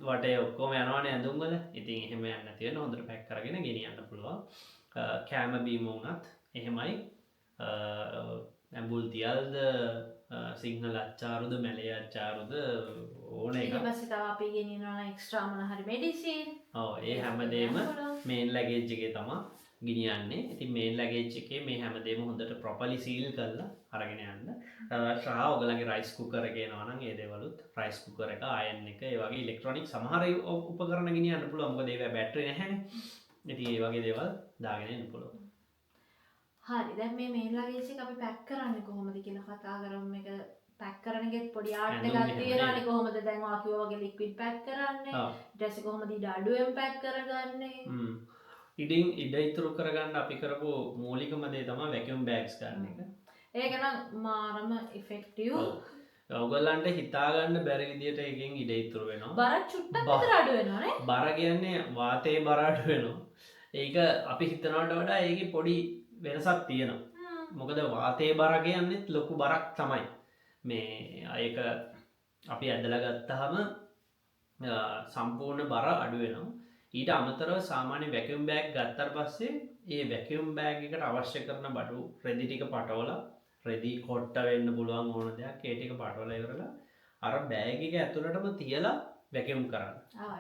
වටේ ඔක්කොම යනවනේ ඇඳුම්වල. ඉතින් එහෙම යන්න නැති වෙන හොඳට පැක් කරගෙන ගෙනියන්න පුළුවන්. කෑම බීම වුණත් එහෙමයි. ඇඹුල් තියල්ද සිංහල අච්චාරුද මැලේ අච්චාරුද ඕන එක. ඊට පස්සේ තව අපි ගෙනියනවා එක්ස්ට්‍රා මොන හරි මෙඩිසින්. ඔව් ඒ හැමදේම මේන් ලැගේජ් එකේ තමයි ගෙනියන්නේ. ඉතින් මේන් ලැගේජ් එකේ මේ හැමදේම හොඳට ප්‍රොපර්ලි සීල් කරලා අරගෙන යන්න. ශ්‍රා ඔයගලගේ රයිස් කුකර් එක එනවා නම් ඒ දේවලුත් රයිස් කුකර් එක අයන් එක ඒ වගේ ඉලෙක්ට්‍රොනික සමහර උපකරණ ගෙනියන්න පුළුවන්. මොකද ඒවා බැටරි නැහැනේ. ඉතින් ඒ වගේ දේවල් දාගෙන එන්න පුළුවන්. හරි දැන් මේ මේන් ලගේජ් එක අපි පැක් කරන්නේ කොහොමද කියලා කතා කරමු. මේක පැක් කරන එකෙත් පොඩි ආර්ට් එකක් තියෙනවානේ. කොහොමද දැන් ඔයා කිව්වා වගේ ලික්විඩ් පැක් කරන්නේ. ඊට පස්සේ කොහොමද ඉඩ අඩුවෙන් පැක් කරගන්නේ. ඉඩ ඉතුරු කරගන්න අපි කරපු මූලිකම දේ තමයි වැකියුම් බෑග්ස් ගන්න එක. ඒක නම් මාරම ඉෆෙක්ටිව්. ඔයගලන්ට හිතාගන්න බැරි විදියට එකෙන් ඉඩ ඉතුරු වෙනවා. බර චුට්ටක් විතර අඩු වෙනවා නේ. බර කියන්නේ වාතයේ බර අඩු වෙනවා. ඒක අපි හිතනවට වඩා ඒකේ පොඩි වෙනසක් තියෙනවා. මොකද වාතයේ බර කියන්නේත් ලොකු බරක් තමයි. මේ ඒක අපි ඇදලා ගත්තාම සම්පූර්ණ බර අඩු වෙනවා. ඊට අමතරව සාමාන්‍ය වැකියුම් බෑග් ගත්තට පස්සේ ඒ වැකියුම් බෑග් එකට අවශ්‍ය කරන බඩු රෙදි ටික පටවලා රෙදි කොට්ට වෙන්න පුළුවන් ඕන දෙයක් ඒ ටික පටවලා ඉවරලා අර බෑග් එක ඇතුළටම තියලා වැකියුම් කරන්න.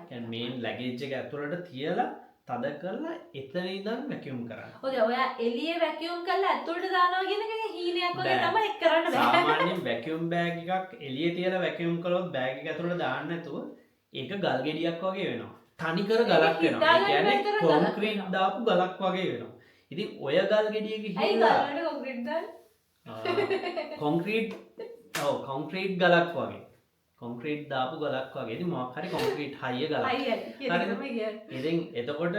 කියන්නේ මේන් ලැගේජ් එක ඇතුළට තියලා තද කරලා එතන ඉඳන් වැකියුම් කරන්න. ඔයා එළියේ වැකියුම් කරලා ඇතුළට දානවා කියන එක හීනයක් වගේ තමයි ඒක කරන්න බෑ. සාමාන්‍යයෙන් වැකියුම් බෑග් එකක් එළියේ තියලා වැකියුම් කළොත් බෑග් එක ඇතුළට දාන්න නැතුව ඒක ගල් ගෙඩියක් වගේ වෙනවා. තනිකර ගලක් වෙනවා. ඒ කියන්නේ කොන්ක්‍රීට් දාපු ගලක් වගේ වෙනවා. ඉතින් ඔය ගල් ගෙඩියක ගිහිල්ලා කොන්ක්‍රීට් දාන්න කොන්ක්‍රීට් ගලක් වගේ. කොන්ක්‍රීට් දාපු ගලක් වගේ. ඉතින් මොකක් හරි කොන්ක්‍රීට් හයිය ගලක්. ඉතින් එතකොට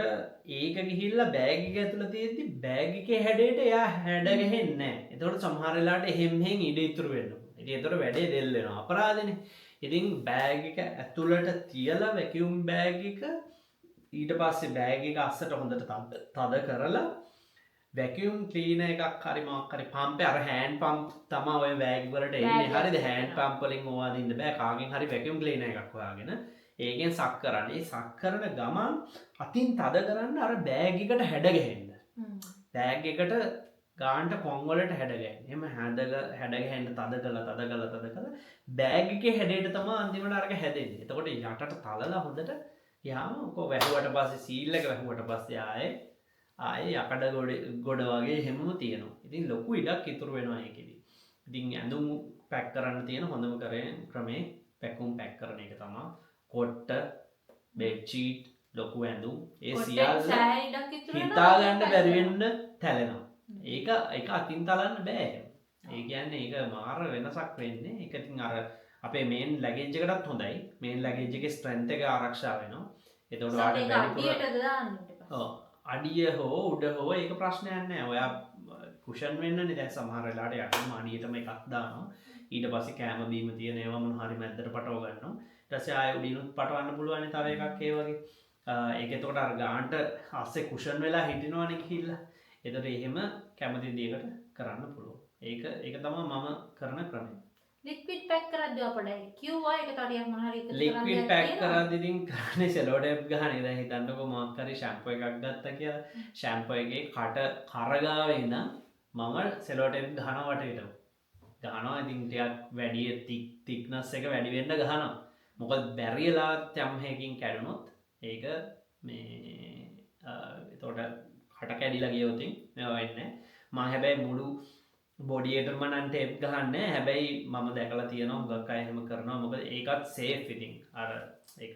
ඒක ගිහිල්ලා බෑග් එක ඇතුළේ තියෙද්දි බෑග් එකේ හැඩයට එයා හැඩ ගහන්නේ නැහැ. එතකොට සමහර වෙලාවට එහෙම් ඉඩ ඉතුරු වෙනවා. ඉතින් එතකොට වැඩේ දෙල් වෙනවා. අපරාධනේ. ඉතින් බෑග් එක ඇතුළට තියලා වැකියුම් බෑග් එක ඊට පස්සේ බෑග් එක අස්සට හොඳට තද කරලා වැකියුම් ක්ලීනර් එකක් හරි මොකක් හරි පම්පේ අර හෑන්ඩ් පම්ප් තමයි ඔය බෑග් වලට එන්නේ. හරිද? හෑන්ඩ් පම්ප් වලින් ඕවා දින්න බෑ. කාගෙන් හරි වැකියුම් ක්ලීනර් එකක් හොයාගෙන ඒකෙන් සක් කරන්න. ඒ සක් කරන ගමන් අතින් තද කරන්න අර බෑග් එකට හැඩ ගැහෙන්න. බෑග් එකට ගාන්ට කොන් වලට හැඩ ගැහෙන්න. එහෙම හැඩ ගැහෙන්න තද කරලා බෑග් එකේ හැඩයට තමයි අන්තිමට අරක හැදෙන්නේ. එතකොට යටට තලලා හොඳට යාම කො වැහුවට පස්සේ සීල් එක වැහුවට පස්සේ ආයේ යකඩ ගොඩ වගේ හැමම තියෙනවා. ඉතින් ලොකු ඉඩක් ඉතුරු වෙනවා ඒකෙදි. ඉතින් ඇඳුම් පැක් කරන්න තියෙන හොඳම ක්‍රමේ වැකියුම් පැක් කරන එක තමයි. කොට්ට, බෙඩ් ෂීට්, ලොකු ඇඳුම් ඒ සියල්ල හිතාගන්න බැරි වෙන්න තැලෙනවා. ඒක අතින් තලන්න බෑ. ඒ කියන්නේ ඒක මාර වෙනසක් වෙන්නේ. ඒක ඉතින් අර අපේ මේන් ලැගේජ් එකටත් හොඳයි. මේන් ලැගේජ් එකේ ස්ට්‍රෙන්ත් එක ආරක්ෂා වෙනවා. එතකොට ඔයාලට අඩිය හෝ උඩ හෝ ඒක ප්‍රශ්නයක් නෑ. ඔයා කුෂන් වෙන්නනේ දැන් සමහර වෙලාවට යටම අඩියටම එකක් දානවා. ඊට පස්සේ කෑම බීම තියෙන ඒවා මොන හරි මැද්දට පටව ගන්නවා. ඊට පස්සේ ආයෙ උඩිනුත් පටවන්න පුළුවන් තව එකක් ඒ වගේ. ඒක එතකොට අර ගාන්ට අස්සේ කුෂන් වෙලා හිටිනවනේ ගිහිල්ලා. එතකොට එහෙම කැමති දෙයකට කරන්න පුළුවන්. ඒක තමයි මම කරන ක්‍රමය. ලික්විඩ් පැක් කරද්දී අපඩේ කිව්වා ඒක තඩියක් මොන හරි එකතු කරන්න ලික්විඩ් පැක් කරද්දී ඉතින් කරන්නේ සෙලෝ ටේප් ගහන්නේ. දැන් හිතන්නකෝ මොකක් හරි ෂැම්පූ එකක් ගත්තා කියලා. ෂැම්පූ එකේ කරගාවේ ඉඳන් මම සෙලෝ ටේප් ගහනවා වටේට. ගහනවා ඉතින් ටිකක් වැඩි thickness එක වැඩි වෙන්න ගහනවා. මොකද බැරියලා යම් හේකින් කැඩුනොත් ඒක මේ එතකොට කට කැඩිලා ගියොත් මේවා වෙන්නේ නැහැ. මම හැබැයි මුළු බොඩියටම නම් ටේප් ගහන්නේ. හැබැයි මම දැකලා තියෙනවා හුඟක් අය එහෙම කරනවා. මොකද ඒකත් සේෆ් ඉතින්. අර ඒක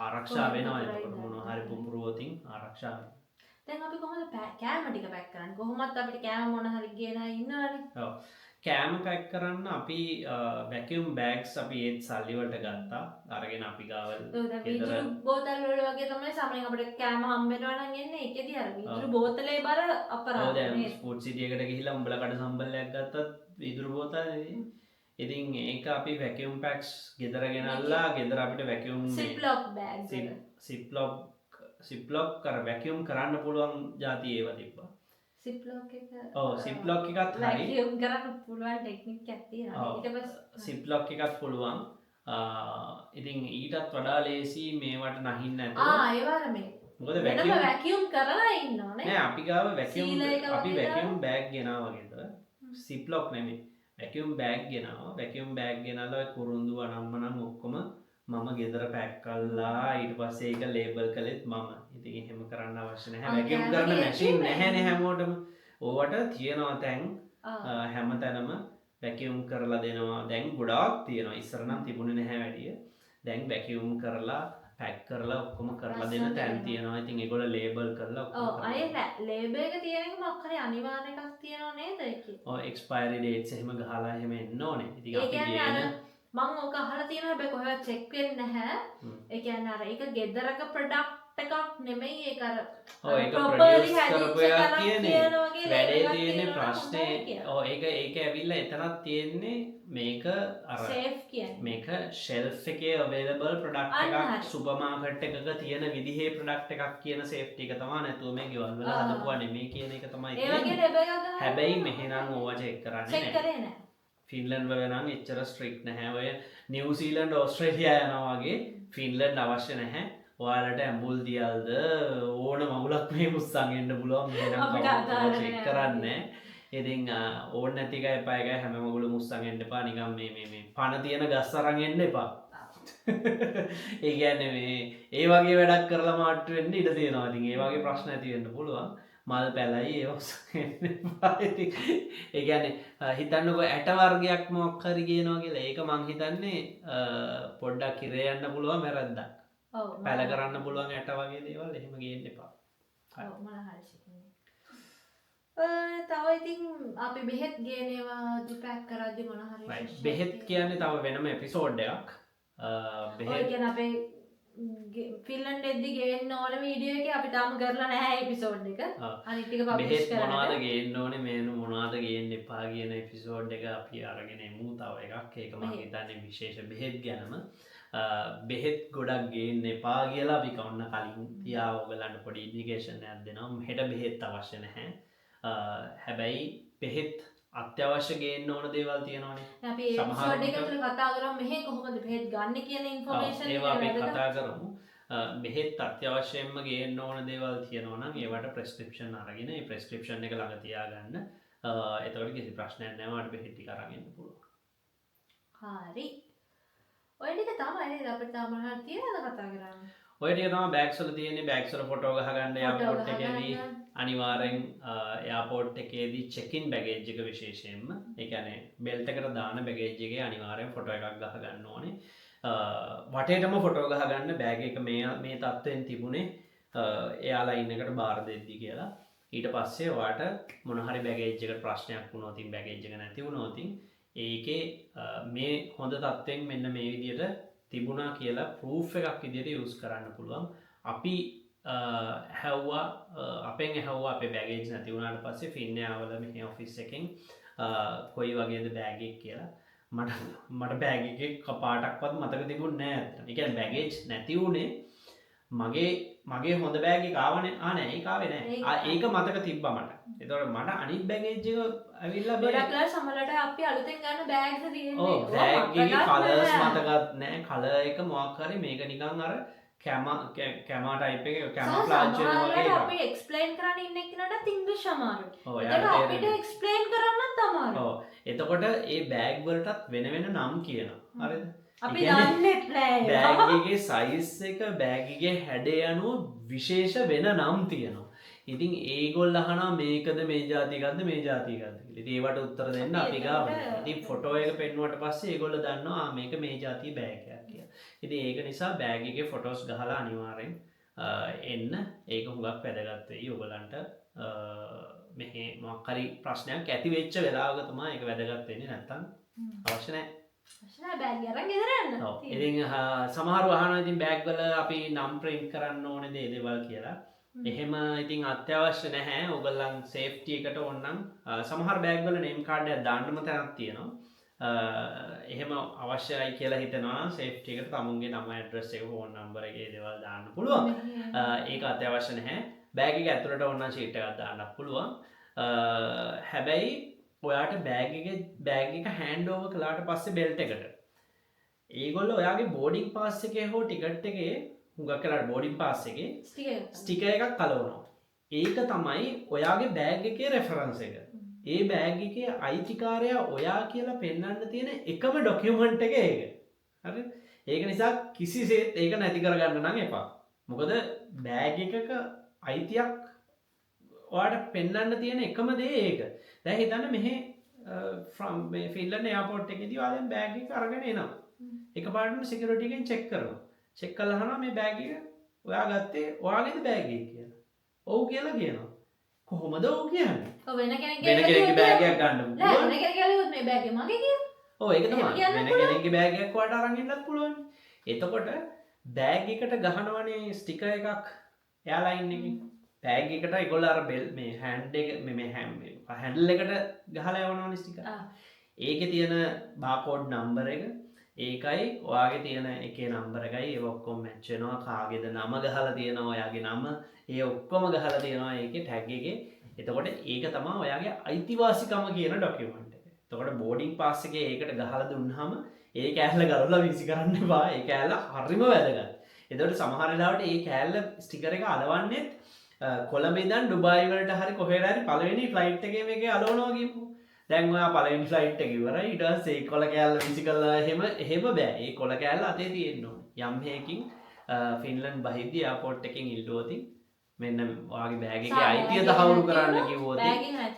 ආරක්ෂා වෙනවා. එතකොට මොනවා හරි පුපුරුවොතින් ආරක්ෂා වෙනවා. දැන් අපි කොහොමද කෑම ටික පැක් කරන්නේ? කොහොමත් අපිට කෑම මොන හරි ගෙන ඉන්නවනේ. ඔව්. කෑම පැක් කරන්න අපි වැකියුම් බෑග්ස් අපි ඒත් සල්ලි වලට ගත්තා. අරගෙන අපි ගාවල් විදුරු බෝතල් වල වගේ තමයි සමහරවිට අපිට කෑම හම්බ වෙනවා නම් එන්නේ ඒකෙදි අර විදුරු බෝතලේ බර අපරාධ. ඔව් දැන් ස්පෝර්ට්ස් සිටි එකට ගිහිල්ලා උඹලා කඩ සම්බල්ලයක් ගත්තත් විදුරු බෝතලේ. ඉතින් ඒක අපි වැකියුම් පැක්ස් ගෙදර ගෙනල්ලා ගෙදර අපිට වැකියුම් සිප්ලොක් බෑග් සිප්ලොක් කර වැකියුම් කරන්න පුළුවන් જાති ඒවා තිබ්බා. සිප්ලොක් එක සිප්ලොක් එකත් හරි වැකියුම් කරන්න පුළුවන් ටෙක්නික් එකක් තියෙනවා. ඊට පස්සේ සිප්ලොක් එකත් පුළුවන්. ඉතින් ඊටත් වඩා ලේසි මේවට නහින්න නැතුව. ඒ වරමේ මොකද වෙනම වැකියුම් කරලා ඉන්නෝනේ. නෑ අපි ගාව වැකියුම් සීල එක අපි වගේ වැකියුම් බෑග් ගෙනාවා වගේද සිප්ලොක් නෙමෙයි වැකියුම් බෑග් ගෙනාවා. වැකියුම් බෑග් ගෙනලා කුරුඳු අනම්මනම් ඔක්කොම මම ගෙදර පැක් කළා. ඊට පස්සේ ඒක ලේබල් කළෙත් මම. ඉතින් එහෙම කරන්න අවශ්‍ය නැහැ. වැකියුම් කරන මැෂින් නැහැනේ හැමෝටම. ඕවට තියනවා තැන් හැමතැනම වැකියුම් කරලා දෙනවා. දැන් ගොඩාක් තියෙනවා. ඉස්සර නම් තිබුණේ නැහැ වැඩිය. දැන් වැකියුම් කරලා පැක් කරලා ඔක්කොම කරලා දෙන තැන් තියෙනවා. ඉතින් ඒගොල්ලෝ ලේබල් කරලා ඔක්කොම අය ලේබල් එක තියෙන එක මොකක් හරි අනිවාර්ය එකක් තියෙනව නේද ඒකේ? ඔව් එක්ස්පයරි ඩේට්ස් එහෙම ගහලා එහෙම එන්න ඕනේ. ඉතින් ඒ අපි කියන්නේ අර ගේන මම ඔක අහලා තියෙනවා හැබැයි කොහෙවත් චෙක් වෙන්නේ නැහැ. ඒ කියන්නේ අර ඒක ගෙදරක ප්‍රොඩක්ට් එකක් නෙමෙයි ඒක අර ඒක properly ප්‍රොඩියුස් කරපු හැදිච්ච එකක් තැනක් කියන්නේ තියෙනවා වගේ වැඩේ label එකක් තියෙන්නේ තියෙනවා නම් ප්‍රශ්නේ හොඳයි කියලා. ඒක ඇවිල්ලා එතනක් තියෙන්නේ මේක අර safe කියන්නේ. මේක ෂෙල්ෆ් එකේ available product අන්න එකක් හරි. සුපර්මාකට් එකක තියෙන විදිහේ product එකක් කියන safety එක තමයි නැතුව මේ ගෙවල් වල හදපුවා නෙමෙයි කියන එක තමයි ඒ වගේ තියෙන්නේ. label එකක් ගහලා හැබැයි මෙහෙනම් ඕවා check කරන්නේ check නැහැ. කරේ නැහැ. ෆින්ලන්ඩ් වල නම් එච්චර ස්ට්‍රික්ට් නැහැ. ඔය නිව්සීලන්ඩ් ඕස්ට්‍රේලියා යනවා වගේ ෆින්ලන්ඩ් අවශ්‍ය නැහැ. ඔයාලට ඇඹුල් දියල්ද ඕන මගුලක් මේ මුස්සන් එන්න පුළුවන්. මෙහෙනම් අපිට කවුරුත් අදාළ check නැහැ. කරන්නේ. ඉතින් ඕන නැති එක එපා. එක හැම මගුල මුස්සන් එන්න එපා. නිකන් මේ පණ තියෙන ගස් අරන් එන්න එපා. ඒ කියන්නේ මේ ඒ වගේ වැඩක් කරලා මාට්ටු වෙන්න ඉඩ තියෙනවා. ඉතින් ඒ වගේ ප්‍රශ්න ඇති වෙන්න පුළුවන්. මල් පැලයි ඒ උස්සන් එන්න එපා. ඉතින් ඒ කියන්නේ හිතන්නකො ඇට වර්ගයක් මොකක් හරි ගේනවා කියලා. ඒක මං හිතන්නේ පොඩ්ඩක් ඉරේ යන්න පුළුවන් වැරද්දක්. ඔව් පැල කරන්න පුළුවන් ඇට වගේ දේවල් එහෙම ගේන්න එපා. ඔව් මොන හරි සිතින්. තව ඉතින් අපි බෙහෙත් ගේනවා ඩිපැක් කරද්දි මොන හරි බෙහෙත් කියන්නේ තව වෙනම එපිසෝඩ් එකක්. ඔය බෙහෙත් කියන්නේ අපේ ෆින්ලන්ඩ් එද්දි ගේන්න ඕන වීඩියෝ එකේ අපි තාම කරලා නැහැ එපිසෝඩ් එක. අනිත් ටික පබ්ලිෂ් බෙහෙත් කරලා. මොනවද ගේන්න ඕනේ මේනු මොනවද ගේන්න එපා කියන එපිසෝඩ් එක අපි අරගෙන එමු තව එකක්. ඒක මම හිතන්නේ විශේෂ බෙහෙත් ගැනම. බෙහෙත් ගොඩක් ගේන්න එපා කියලා අපි කවන්න කලින් තියා ඔයගලන්ට පොඩි ඉන්ඩිකේෂන් එකක් දෙනවා. හෙට බෙහෙත් අවශ්‍ය නැහැ. හැබැයි බෙහෙත් අත්‍යවශ්‍ය ගේන්න ඕන දේවල් තියෙනවානේ. අපි එපිසෝඩ් එක තුල කතා කරමු මෙහෙ කොහොමද බෙහෙත් ගන්න කියන ඉන්ෆෝමේෂන් ඒවා අපි කතා කරමු. බෙහෙත් අත්‍යවශ්‍යයෙන්ම ගේන්න ඕන දේවල් තියෙනවා නම් ඒවට ප්‍රෙස්ක්‍රිප්ෂන් අරගෙන ඒ ප්‍රෙස්ක්‍රිප්ෂන් එක ළඟ තියාගන්න. එතකොට කිසි ප්‍රශ්නයක් නැහැ. වාට බෙහෙත් ටික අරන් එන්න පුළුවන්. හරි. ඔය ටික තමයි නේද අපිට තාම හරියට තියෙනවද කතා කරන්නේ? ඔය ටික තමයි බෑග්ස් වල තියෙන්නේ. බෑග්ස් වල ෆොටෝ ගහගන්න එයාපෝට් එකේදී අනිවාර්යෙන් එයාපෝට් එකේදී චෙක් ඉන් බෑගේජ් එක විශේෂයෙන්ම ඒ කියන්නේ බෙල්ට් එකට දාන බෑගේජ් එකේ අනිවාර්යෙන් ෆොටෝ එකක් ගහගන්න ඕනේ. වටේටම ෆොටෝ ගහගන්න බෑග් එක මේ තත්ත්වයෙන් තිබුණේ එයාලා ඉන්න එකට බාර දෙද්දි කියලා. ඊට පස්සේ ඔයාට මොන හරි බෑගේජ් එකට ප්‍රශ්නයක් වුණොත් බෑගේජ් එක නැති වුණොත් ඒකේ මේ හොඳ තත්ත්වයෙන් මෙන්න මේ විදිහට තිබුණා කියලා ප්‍රූෆ් එකක් විදිහට යූස් කරන්න පුළුවන්. අපි හැව්වා අපෙන් හැව්වා අපේ බෑගේජ් නැති වුණාට පස්සේ ෆින්යාවල මෙහි ඔෆිස් එකෙන් කොයි වගේද බෑග් එක කියලා මට බෑග් එකේ කපාටක්වත් මතක තිබුණේ නැහැ අතන. ඒ කියන්නේ බෑගේජ් නැති වුණේ මගේ හොඳ බෑග් එක ආවනේ. නෑ ඒක ආවේ නෑ. ඒක මතක තිබ්බා මට. ඒතකොට මට අනිත් බෑගේජ් එක ඇවිල්ලා ගොඩක් වෙලාවට සමහරවිට අපි අලුතෙන් ගන්න බෑග්ස් තියෙන්නේ. ඔව් බෑග් එකේ කලර්ස් මතකත් නෑ. කලර් එක මොකක් හරි මේක නිකන් අර කැමා ටයිප් එකේ කැමෝෆ්ලාජ් වෙන වගේ එකක්. අපි එක්ස්ප්ලেইন කරන්න ඉන්න එක්කනට ඉංග්‍රීසි අමාරුයි. ඔව් ඒකට අපිට එක්ස්ප්ලেইন කරන්නත් අමාරුයි. ඔව් එතකොට ඒ බෑග් වලටත් වෙන වෙන නම් කියනවා. හරිද? අපි දන්නෙත් නෑ. බෑග් එකේ සයිස් එක බෑග් එකේ හැඩය අනුව විශේෂ වෙන නම් තියෙනවා. ඉතින් ඒගොල්ලෝ අහනවා මේකද මේ જાතිකක්ද මේ જાතිකක්ද කියලා. ඉතින් ඒවට උත්තර දෙන්න අපි ගාව. ඉතින් ෆොටෝ එක පෙන්නුවට පස්සේ ඒගොල්ලෝ දන්නවා මේක මේ જાතිය බෑග් එකක් කියලා. ඉතින් ඒක නිසා බෑග් එකේ ෆොටෝස් ගහලා අනිවාර්යෙන් එන්න. ඒක හුඟක් වැදගත් වෙයි ඔයගලන්ට. මෙහි මොකක් හරි ප්‍රශ්නයක් ඇති වෙච්ච වෙලාවක තමයි ඒක වැදගත් වෙන්නේ. නැත්තම් අවශ්‍ය නැහැ. බෑග් අරන් ගෙදර යන්න. ඉතින් සමහරව අහනවා ඉතින් බෑග් වල අපි නම් print කරන්න ඕනේ දේවල් කියලා. එහෙම ඉතින් අත්‍යවශ්‍ය නැහැ. ඔයගොල්ලන් සේෆ්ටි එකට ඕනනම් සමහර බෑග් වල name card එකක් දාන්නම තැනක් තියෙනවා. එහෙම අවශ්‍යයි කියලා හිතනවා සේෆ්ටි එකට තමුන්ගේ නම ඇඩ්‍රස් එක ෆෝන් නම්බර් එක ඒ දේවල් දාන්න පුළුවන්. ඒක අත්‍යවශ්‍ය නැහැ. බෑග් එක ඇතුළට ඕනනම් ෂීට් එකක් දාන්නත් පුළුවන්. හැබැයි ඔයාට බෑග් එක හැන්ඩ් ඕවර් කළාට පස්සේ බෙල්ට් එකට ඒගොල්ලෝ ඔයාගේ බෝඩින් පාස් එකේ හෝ ටිකට් එකේ හුඟක් වෙලාවට බෝඩින් පාස් එකේ ස්ටිකර් එකක් කලවනවා. ඒක තමයි ඔයාගේ බෑග් එකේ රෙෆරන්ස් එක. ඒ බෑග් එකේ අයිතිකාරයා ඔයා කියලා පෙන්වන්න තියෙන එකම ඩොකියුමන්ට් එක ඒක. හරි? ඒක නිසා කිසිසේත් ඒක නැති කරගන්න නම් එපා. මොකද බෑග් එකක අයිතියක් ඔයාට පෙන්වන්න තියෙන එකම දේ ඒක. දැන් හිතන්න මෙහි ෆින්ලන්ඩ් එයාපෝට් එකේදී ඔයාලා බෑග් එක අරගෙන එනවා. එකපාරටම සිකියුරිටි එකෙන් චෙක් කරනවා. චෙක් කළා අහනවා මේ බෑග් එක ඔයා ගත්තේ ඔයාගේද බෑග් එක කියලා. ඔව් කියලා කියනවා. කොහොමද ඔව් කියන්නේ? ඔව් වෙන කෙනෙක්ගේ බෑග් එකක් ගන්න පුළුවන්. නෑ වෙන කෙනෙක් කියලාවත් මේ බෑග් එක මගේ කියලා. ඔව් ඒක තමයි. වෙන කෙනෙක්ගේ බෑග් එකක් ඔයාට අරන් එන්නත් පුළුවන්. එතකොට බෑග් එකට ගහනවනේ ස්ටිකර් එකක් එයාලයින් එකේ. බෑග් එකට ඒගොල්ලෝ අර බෙල් මේ හැන්ඩ් එක මේ හැන්ඩල් එකට ගහලා යවනවනේ ස්ටිකර්. ඒකේ තියෙන බාකෝඩ් නම්බර් එක ඒකයි ඔයාගේ තියෙන එකේ නම්බර එකයි ඒ ඔක්කොම මැච් වෙනවා. කාගේද නම ගහලා තියෙනවා ඔයාගේ නම ඒ ඔක්කොම ගහලා තියෙනවා ඒකේ ටැග් එකේ. එතකොට ඒක තමයි ඔයාගේ අයිතිවාසිකම කියන ඩොකියුමන්ට් එක. එතකොට බෝඩින් පාස් එකේ ඒකට ගහලා දුන්නාම ඒ කෑල්ල ගලවලා විසි කරන්න එපා. ඒ කෑල්ල හරිම වැදගත්. එතකොට සමහර වෙලාවට ඒ කෑල්ල ස්ටිකර් එක අලවන්නේ කොළඹ ඉඳන් ඩුබායි වලට හරි කොහෙද හරි පළවෙනි ෆ්ලයිට් එකේ මේකේ අලවනවා කියමු. දැන් ඔයා පළවෙනි ෆ්ලයිට් එක ඉවරයි. ඊට පස්සේ ඒ කොළ කෑල්ල විසි කළා එහෙම බෑ. ඒ කොළ කෑල්ල අතේ තියෙන්න ඕනේ. යම් හේකින් ෆින්ලන්ඩ් බහිද්දී එයාපෝට් එකෙන් ඉල්ලුවොත් මෙන්න ඔයාගේ බෑග් එකේ අයිතිය තහවුරු කරන්න කිව්වොත්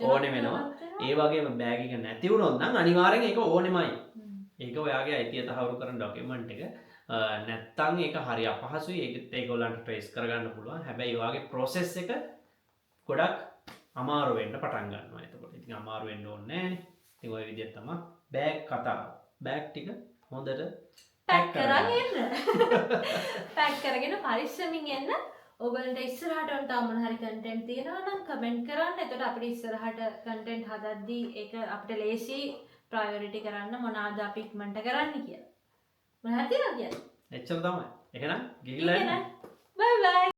ඕනේ වෙනවා. ඒ වගේම බෑග් එක නැති වුණොත් නම් අනිවාර්යෙන් ඒක ඕනෙමයි. ඒක ඔයාගේ අයිතිය තහවුරු කරන ඩොකියුමන්ට් එක. නැත්තම් ඒක හරි අපහසුයි. ඒකත් ඒගොල්ලන්ට ට්‍රේස් කරගන්න පුළුවන්. හැබැයි ඔයාගේ ප්‍රොසෙස් එක ගොඩක් අමාරු වෙන්න පටන් ගන්නවා. එතකොට ඉතින් අමාරු වෙන්න ඕනේ නෑනේ. ඉතින් ওই විදිහට තමයි බෑග් කතාව. බෑග් ටික හොඳට පැක් කරගෙන එන්න. පැක් කරගෙන පරිස්සමින් එන්න. ඔයගලන්ට ඉස්සරහට වුණ තාම මොන හරි කන්ටෙන්ට් තියෙනවා නම් කමෙන්ට් කරන්න. එතකොට අපිට ඉස්සරහට කන්ටෙන්ට් හදද්දී ඒක අපිට ලේසි ප්‍රයොරිටි කරන්න මොනවාද අපි ඉක්මනට කරන්න කියලා. මොනවද කියලා කියන්නේ? එච්චර තමයි. එහෙනම් ගිහිල්ලා බයි බයි.